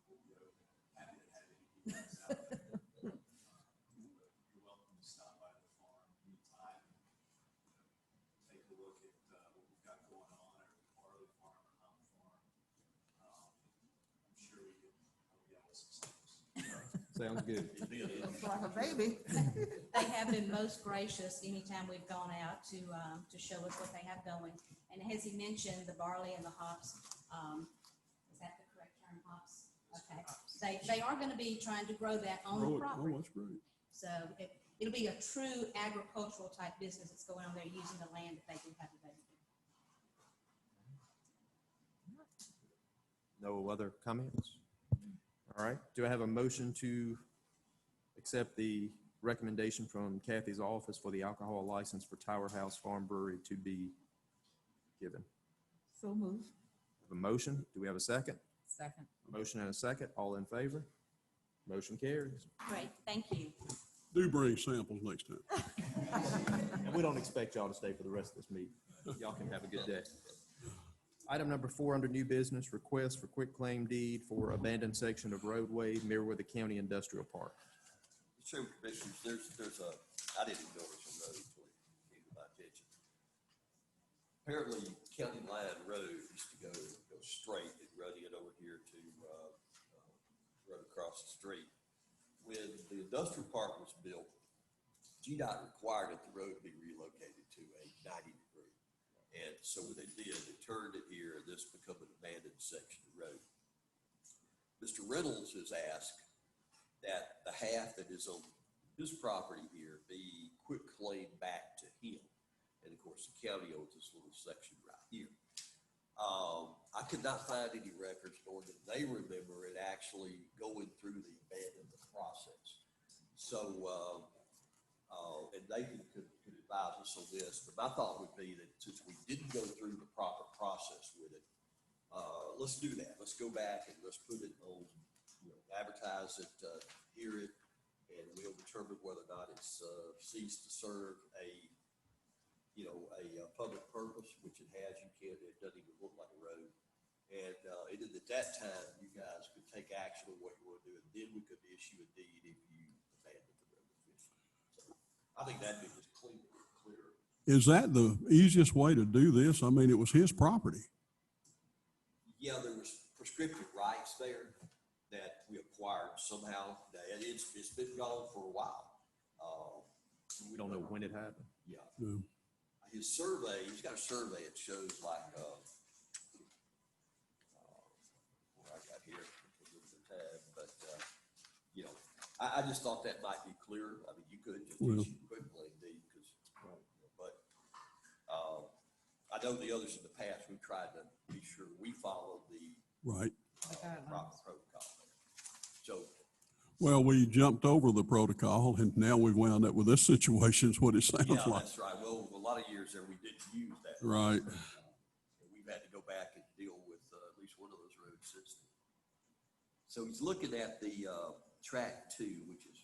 Speaker 9: we'll be open. Happy to have any details out there. You're welcome to stop by the farm anytime and take a look at what we've got going on, or barley farm or hop farm. I'm sure we can help you out with some things.
Speaker 1: Sounds good.
Speaker 4: Looks like a baby.
Speaker 8: They have been most gracious anytime we've gone out to show us what they have going. And as he mentioned, the barley and the hops, is that the correct term, hops? Okay. They are going to be trying to grow that on the property.
Speaker 2: Oh, that's great.
Speaker 8: So it'll be a true agricultural type business that's going on there using the land that they do have available.
Speaker 1: No other comments? All right. Do I have a motion to accept the recommendation from Kathy's office for the alcohol license for Tower House Farm Brewery to be given.
Speaker 7: So moved.
Speaker 1: Have a motion. Do we have a second?
Speaker 4: Second.
Speaker 1: Motion and a second. All in favor? Motion carries.
Speaker 8: Great, thank you.
Speaker 2: Do bring samples next time.
Speaker 1: And we don't expect y'all to stay for the rest of this meeting. Y'all can have a good day. Item number 4 under new business, request for quitclaim deed for abandoned section of roadway, Meriwether County Industrial Park.
Speaker 3: So, Commissioners, there's a, I didn't notice a road until it came to my attention. Apparently, County Line Road used to go straight and run in over here to, run across the street. When the industrial park was built, GDOT required that the road be relocated to a 90-degree. And so what they did, they turned it here, and this become an abandoned section of road. Mr. Reynolds has asked that the half that is on his property here be quitclaimed back to him. And of course, the county owns this little section right here. I could not find any records, nor did they remember it actually going through the abandonment process. So, and Nathan could advise us on this, but my thought would be that since we didn't go through the proper process with it, let's do that. Let's go back and let's put it on, advertise it, hear it, and we'll determine whether or not it's ceased to serve a public purpose, which it has. It doesn't even look like a road. And at that time, you guys could take action on what you want to do, and then we could issue a deed if you abandon the road officially. So I think that'd be just clearer.
Speaker 2: Is that the easiest way to do this? I mean, it was his property.
Speaker 3: Yeah, there was prescriptive rights there that we acquired somehow. It's been gone for a while.
Speaker 1: We don't know when it happened.
Speaker 3: Yeah.
Speaker 2: Yeah.
Speaker 3: His survey, he's got a survey that shows like, what I got here, the tab, but, I just thought that might be clearer. I mean, you could just
Speaker 2: Well.
Speaker 3: issue quitclaim deed because, but, I know the others in the past, we tried to be sure we followed the
Speaker 2: Right.
Speaker 3: proper protocol there. So,
Speaker 2: Well, we jumped over the protocol and now we've wound up with this situation is what it sounds
Speaker 3: yeah,
Speaker 2: like.
Speaker 3: that's right. Well, a lot of years there, we didn't use that.
Speaker 2: Right.
Speaker 3: And we've had to go back and deal with at least one of those roads since then. So he's looking at the track 2, which is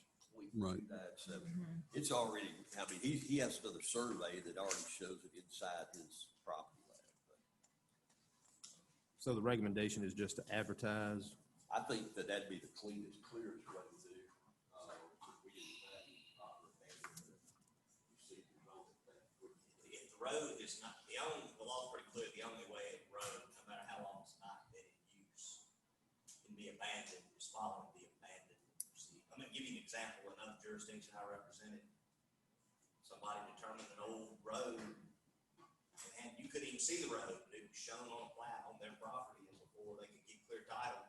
Speaker 2: Right.
Speaker 3: 0.297. It's already, I mean, he has another survey that already shows it inside his property line. But
Speaker 1: So the recommendation is just to advertise.
Speaker 3: I think that'd be the clearest way to do. We didn't have any proper abandonment procedures on it.
Speaker 10: If the road is not, the law's pretty clear, the only way a road, no matter how long it's not been in use, can be abandoned is following the abandonment procedure. I'm gonna give you an example, another jurisdiction I represented. Somebody determined an old road, and you couldn't even see the road, but it was shown on a plat on their property, and before they could get clear title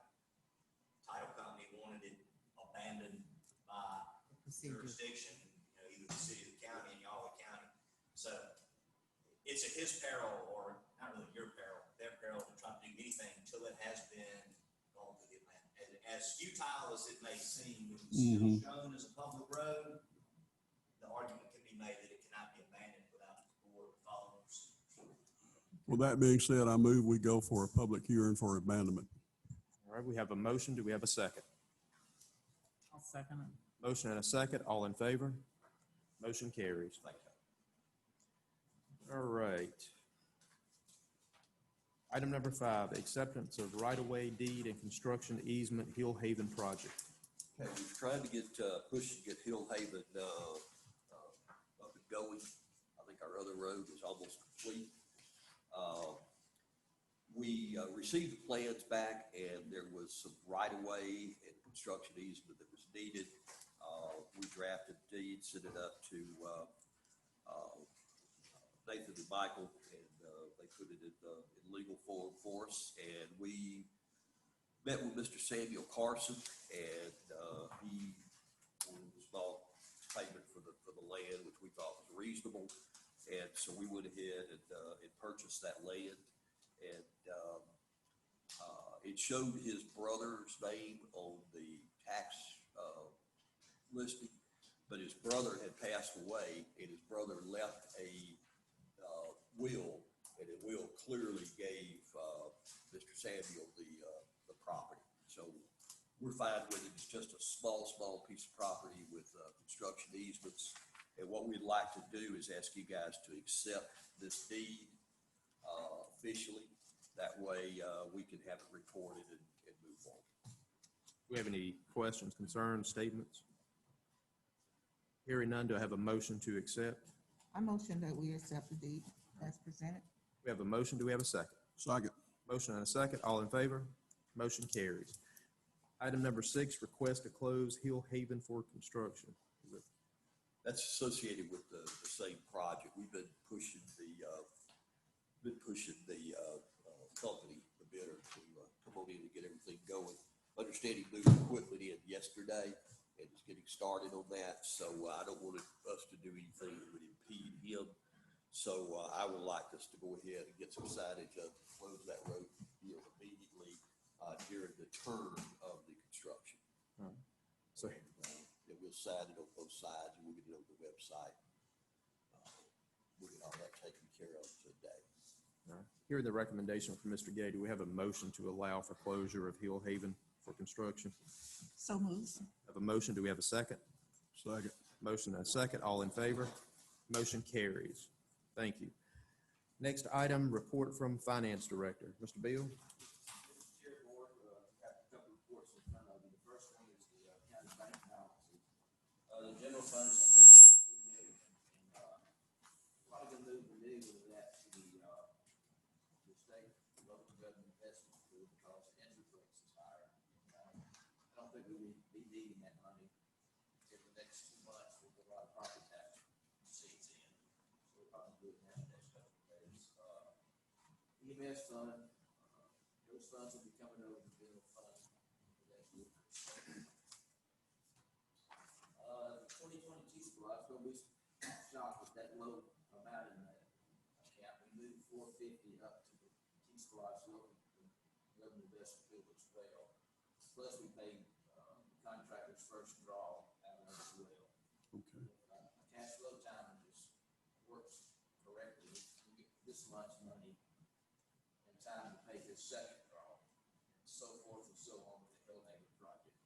Speaker 10: company wanted it abandoned by jurisdiction, either the city or the county in Yawley County. So it's at his peril, or not really your peril, their peril to try to do anything until it has been gone through the abandonment. And as futile as it may seem, when it's still shown as a public road, the argument can be made that it cannot be abandoned without the board following procedures.
Speaker 2: Well, that being said, I move we go for a public hearing for abandonment.
Speaker 1: All right, we have a motion. Do we have a second?
Speaker 4: I'll second it.
Speaker 1: Motion and a second. All in favor? Motion carries.
Speaker 3: Thank you.
Speaker 1: All right. Item number 5, acceptance of right-of-way deed and construction easement Hill Haven project.
Speaker 3: Okay, we've tried to get, push to get Hill Haven, up and going. I think our other road is almost complete. We received the plans back and there was some right-of-way and construction easement that was needed. We drafted deeds, sent it up to, Nathan and Michael, and, they put it in legal form for us. And we met with Mr. Samuel Carson, and he wanted a small payment for the land, which we thought was reasonable. And so we went ahead and purchased that land. And it showed his brother's name on the tax listing. but his brother had passed away, and his brother left a will, and the will clearly gave Mr. Samuel the property. So we're fine with it. It's just a small piece of property with construction easements. And what we'd like to do is ask you guys to accept this deed officially. That way we can have it recorded and move on.
Speaker 1: Do we have any questions, concerns, statements? Hearing none, do I have a motion to accept?
Speaker 7: I motion that we accept the deed as presented.
Speaker 1: We have a motion. Do we have a second?
Speaker 2: Second.
Speaker 1: Motion and a second. All in favor? Motion carries. Item number 6, request to close Hill Haven for construction.
Speaker 3: That's associated with the same project. We've been pushing the company, the bidder, to come on in and get everything going. Understanding moved equipment in yesterday and is getting started on that. So I don't want us to do anything that would impede him. So I would like us to go ahead and get some signage up, close that road immediately during the term of the construction.
Speaker 1: So,
Speaker 3: And we'll sign it on both sides, and we'll get it on the website. We'll get all that taken care of today.
Speaker 1: hearing the recommendation from Mr. Gay, do we have a motion to allow for closure of Hill Haven for construction?
Speaker 7: So moves.
Speaker 1: Have a motion. Do we have a second?
Speaker 2: Second.
Speaker 1: Motion and a second. All in favor? Motion carries. Thank you. Next item, report from Finance Director. Mr. Beal?
Speaker 11: Mr. Chair, Board, got a couple reports in front of you. The first one is the county bank balances. The general fund is 3.2 million. And probably gonna move the million of that to the state local government investment pool because the interest rates is higher. I don't think we will be needing that money in the next 2 months with a lot of property tax receipts in. So we'll probably do it in the next couple of days. EMS fund, those funds will be coming over the general fund for that year. The 2022 squad, it's gonna be shocked with that low amount in that account. We moved 450 up to the T-Squad's local investment pool as well. Plus we paid contractors first draw out of that as well.
Speaker 2: Okay.
Speaker 11: Cash flow timing just works correctly. We get this much money in time to pay his second draw, and so forth and so on with the Hillhaven project.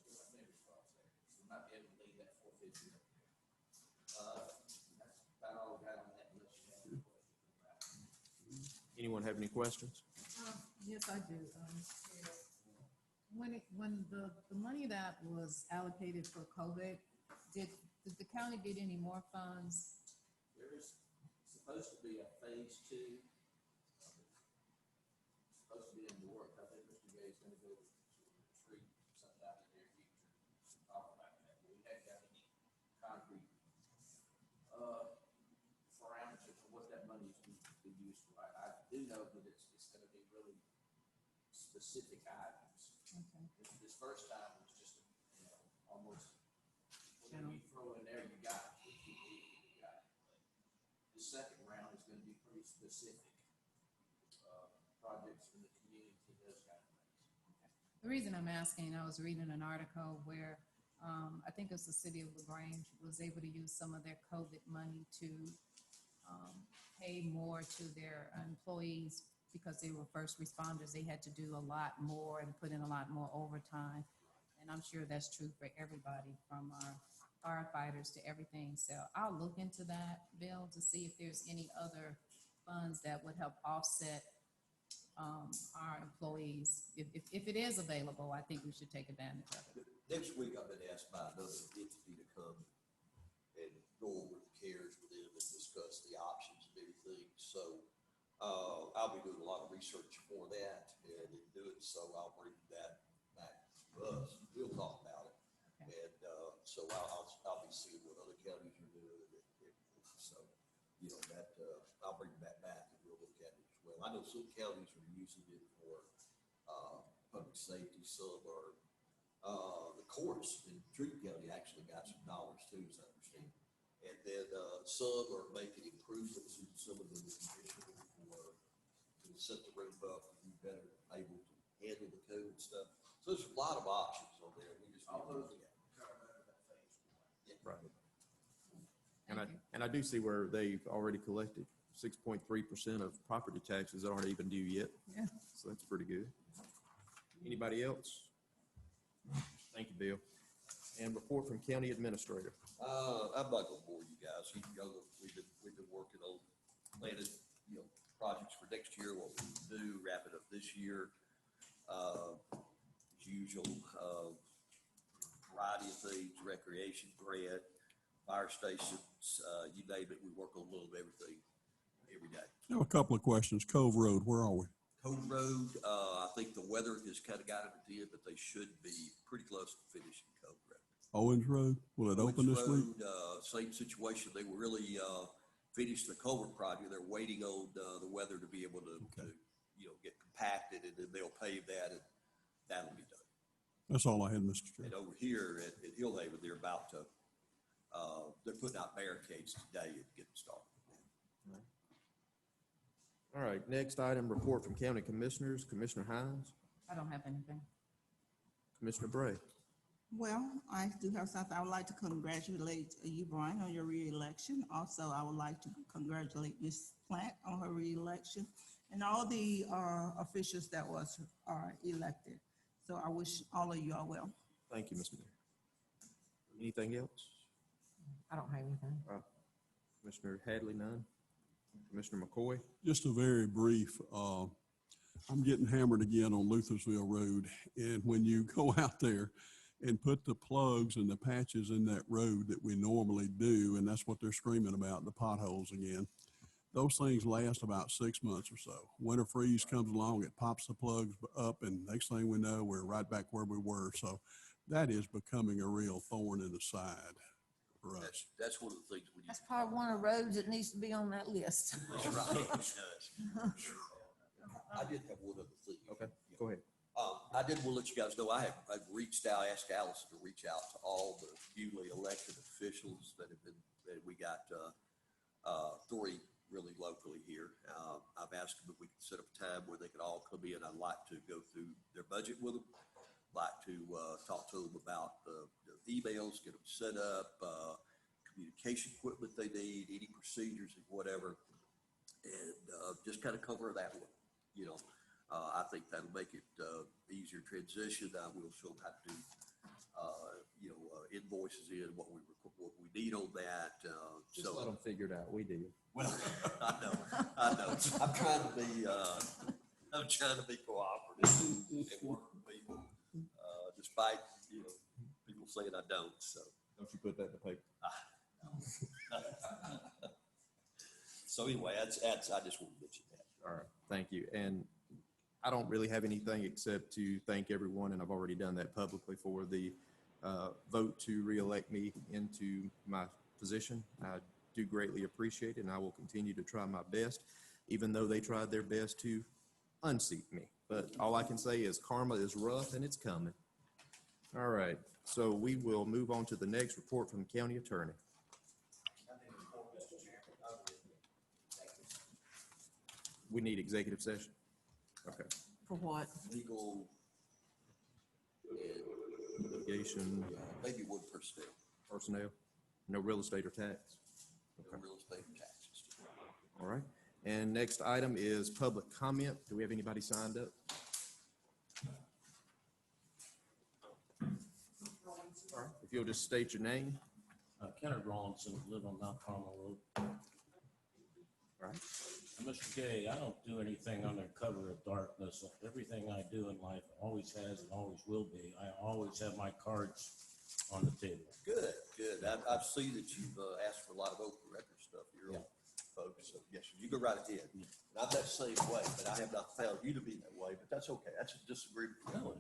Speaker 11: Put my fingers crossed there. We might be able to leave that 450 up there. That's about all I got on that unless you have any questions.
Speaker 1: Anyone have any questions?
Speaker 6: Yes, I do. When the money that was allocated for COVID, did the county get any more funds?
Speaker 11: There is supposed to be a phase 2. Supposed to be in the work. I think Mr. Gay is gonna go to a retreat sometime in the near future. Talk about that. We haven't got any concrete parameters for what that money is going to be used for. I do know that it's gonna be really specific items.
Speaker 6: Okay.
Speaker 11: This first time was just, almost, whatever you throw in there, you got it. You got it. The second round is gonna be pretty specific, projects in the community, those kind of things.
Speaker 6: The reason I'm asking, I was reading an article where I think it was the city of LaGrange was able to use some of their COVID money to pay more to their employees because they were first responders. They had to do a lot more and put in a lot more overtime. And I'm sure that's true for everybody from our firefighters to everything. So I'll look into that, Bill, to see if there's any other funds that would help offset our employees. If it is available, I think we should take advantage of it.
Speaker 3: Next week, I've been asked by another entity to come and go over the CARES with them and discuss the options and everything. So I'll be doing a lot of research for that, and in doing so, I'll bring that back to us. We'll talk about it.
Speaker 6: Okay.
Speaker 3: And so I'll be seeing what other counties are doing. So, that I'll bring that back and we'll look at it as well. I know some counties are using it for public safety, some are. The courts in Truth County actually got some dollars too, as I understand. And then some are making improvements in some of the conditions for to set the roof up and be better able to handle the code and stuff. So there's a lot of options on there. We just need to look at it.
Speaker 1: Right. And I do see where they've already collected 6.3% of property taxes that aren't even due yet.
Speaker 4: Yeah.
Speaker 1: So that's pretty good. Anybody else? Thank you, Bill. And report from county administrator.
Speaker 3: I'm not gonna bore you guys. You can go, we've been working on planning, projects for next year, what we can do, wrap it up this year. As usual, variety of things, recreation grant, fire stations, you name it, we work on a little of everything every day.
Speaker 2: I have a couple of questions. Cove Road, where are we?
Speaker 3: Cove Road, I think the weather has kind of got it at the end, but they should be pretty close to finishing Cove Road.
Speaker 2: Owens Road, will it open this week?
Speaker 3: Road, same situation. They were really, finished the culvert project. They're waiting on, the weather to be able to, get compacted, and then they'll pave that, and that'll be done.
Speaker 2: That's all I had, Mr. Chair.
Speaker 3: And over here at Hillhaven, they're about to, they're putting out barricades today and getting started.
Speaker 1: All right, next item, report from county commissioners. Commissioner Hines,
Speaker 6: I don't have anything.
Speaker 1: Commissioner Bray.
Speaker 7: Well, I do have something. I would like to congratulate you, Brian, on your reelection. Also, I would like to congratulate Ms. Plant on her reelection and all the officials that are elected. So I wish all of you all well.
Speaker 1: Thank you, Mr. Mayor. Anything else?
Speaker 4: I don't have anything.
Speaker 1: Commissioner Hadley, none. Commissioner McCoy.
Speaker 2: Just a very brief, I'm getting hammered again on Luthersville Road. And when you go out there and put the plugs and the patches in that road that we normally do, and that's what they're screaming about, the potholes again, those things last about 6 months or so. Winter freeze comes along, it pops the plugs up, and next thing we know, we're right back where we were. So that is becoming a real thorn in the side for us.
Speaker 3: That's one of the things we need.
Speaker 4: That's probably one of the roads that needs to be on that list.
Speaker 3: That's right. It does. I did have one other thing.
Speaker 1: Okay, go ahead.
Speaker 3: I did want to let you guys know, I've reached out, asked Allison to reach out to all the newly elected officials that we got, 3 really locally here. I've asked them if we could set up a time where they could all come in. I'd like to go through their budget with them. Like to, talk to them about the emails, get them set up, communication equipment they need, any procedures and whatever. And, just kind of cover that one, I think that'll make it easier transition. I will show them how to do, invoices in, what we need on that.
Speaker 1: Just let them figure it out. We do.
Speaker 3: Well, I know. I'm trying to be cooperative and work with people, despite, people saying I don't, so.
Speaker 1: Don't you put that in the paper?
Speaker 3: So anyway, I just want to mention that.
Speaker 1: All right, thank you. And I don't really have anything except to thank everyone, and I've already done that publicly for the vote to reelect me into my position. I do greatly appreciate it, and I will continue to try my best, even though they tried their best to unseat me. But all I can say is karma is rough and it's coming. All right, so we will move on to the next report from the county attorney. We need executive session. Okay.
Speaker 4: For what?
Speaker 3: Legal and
Speaker 1: Litigation,
Speaker 3: maybe one personnel,
Speaker 1: no real estate or tax.
Speaker 3: no real estate and taxes.
Speaker 1: All right. And next item is public comment. Do we have anybody signed up? All right. If you'll just state your name.
Speaker 12: Kenneth Rawlinson, live on Mount Carmel Road.
Speaker 1: All right.
Speaker 12: Mr. Gay, I don't do anything under cover of darkness. Everything I do in life always has and always will be. I always have my cards on the table.
Speaker 3: Good. I've seen that you've asked for a lot of open record stuff here, folks. So yes, you go right ahead. And I'm that same way, but I have not found you to be that way. But that's okay. That's a disagreement. Okay.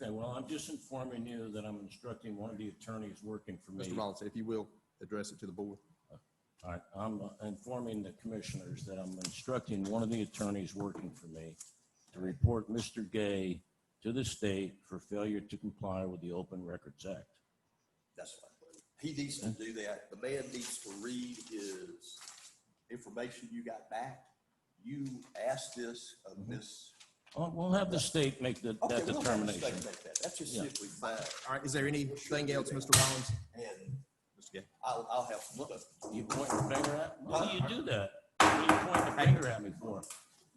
Speaker 12: Okay, well, I'm just informing you that I'm instructing one of the attorneys working for me.
Speaker 1: Mr. Rollins, if you will, address it to the board.
Speaker 12: All right, I'm informing the commissioners that I'm instructing one of the attorneys working for me to report Mr. Gay to the state for failure to comply with the Open Records Act.
Speaker 3: That's fine. He needs to do that. The man needs to read his information you got back. You asked this of Miss.
Speaker 12: We'll have the state make that determination.
Speaker 3: That's just simply fine.
Speaker 1: All right. Is there anything else, Mr. Rollins?
Speaker 3: And
Speaker 1: Yeah.
Speaker 3: I'll have some stuff.
Speaker 12: You point your finger at? Why do you do that? What are you pointing the finger at me for?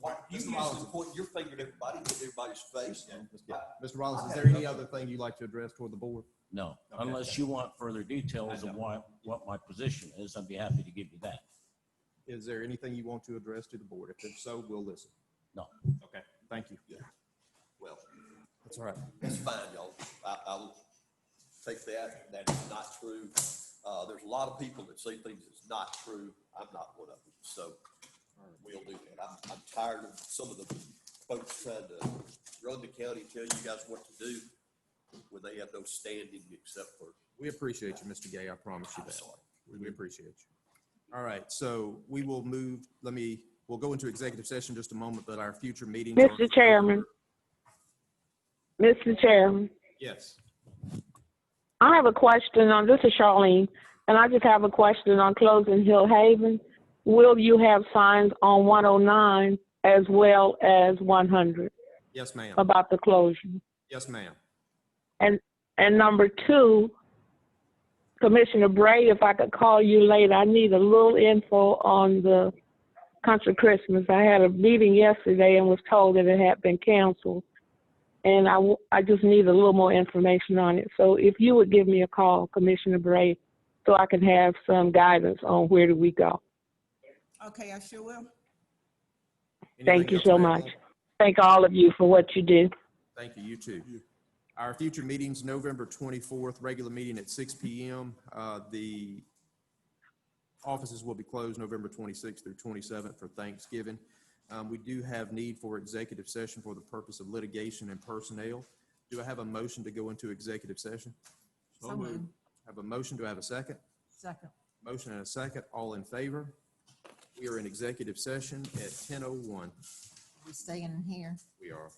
Speaker 3: Why, you usually point your finger at everybody, at everybody's face.
Speaker 1: Mr. Rollins, is there any other thing you'd like to address toward the board?
Speaker 12: No, unless you want further details of what my position is, I'd be happy to give you that.
Speaker 1: Is there anything you want to address to the board? If so, we'll listen.
Speaker 12: No.
Speaker 1: Okay, thank you.
Speaker 3: Well,
Speaker 1: That's all right.
Speaker 3: that's fine, y'all. I'll take that. That is not true. There's a lot of people that say things that's not true. I'm not one of them. So we'll do that. I'm tired of some of the folks trying to run the county, tell you guys what to do when they have no standing except for.
Speaker 1: We appreciate you, Mr. Gay. I promise you
Speaker 3: I'm
Speaker 1: that.
Speaker 3: sorry.
Speaker 1: We appreciate you. All right, so we will move, we'll go into executive session in just a moment, but our future meetings.
Speaker 5: Mr. Chairman. Mr. Chairman,
Speaker 1: Yes.
Speaker 5: I have a question on, this is Charlene, and I just have a question on closing Hill Haven. Will you have signs on 109 as well as 100
Speaker 1: Yes, ma'am.
Speaker 5: about the closure?
Speaker 1: Yes, ma'am.
Speaker 5: And number two, Commissioner Bray, if I could call you later, I need a little info on the Country Christmas. I had a meeting yesterday and was told that it had been canceled. And I just need a little more information on it. So if you would give me a call, Commissioner Bray, so I can have some guidance on where do we go.
Speaker 7: Okay, I sure will.
Speaker 5: Thank you
Speaker 1: else,
Speaker 5: so
Speaker 1: ma'am?
Speaker 5: much. Thank all of you for what you do.
Speaker 1: Thank you. You too. Our future meetings, November 24th, regular meeting at 6 p.m. The offices will be closed November 26th through 27th for Thanksgiving. We do have need for executive session for the purpose of litigation and personnel. Do I have a motion to go into executive session?
Speaker 7: So moved.
Speaker 1: Have a motion. Do I have a second?
Speaker 4: Second.
Speaker 1: Motion and a second. All in favor? We are in executive session at 10:01.
Speaker 4: We staying in here.
Speaker 1: We are.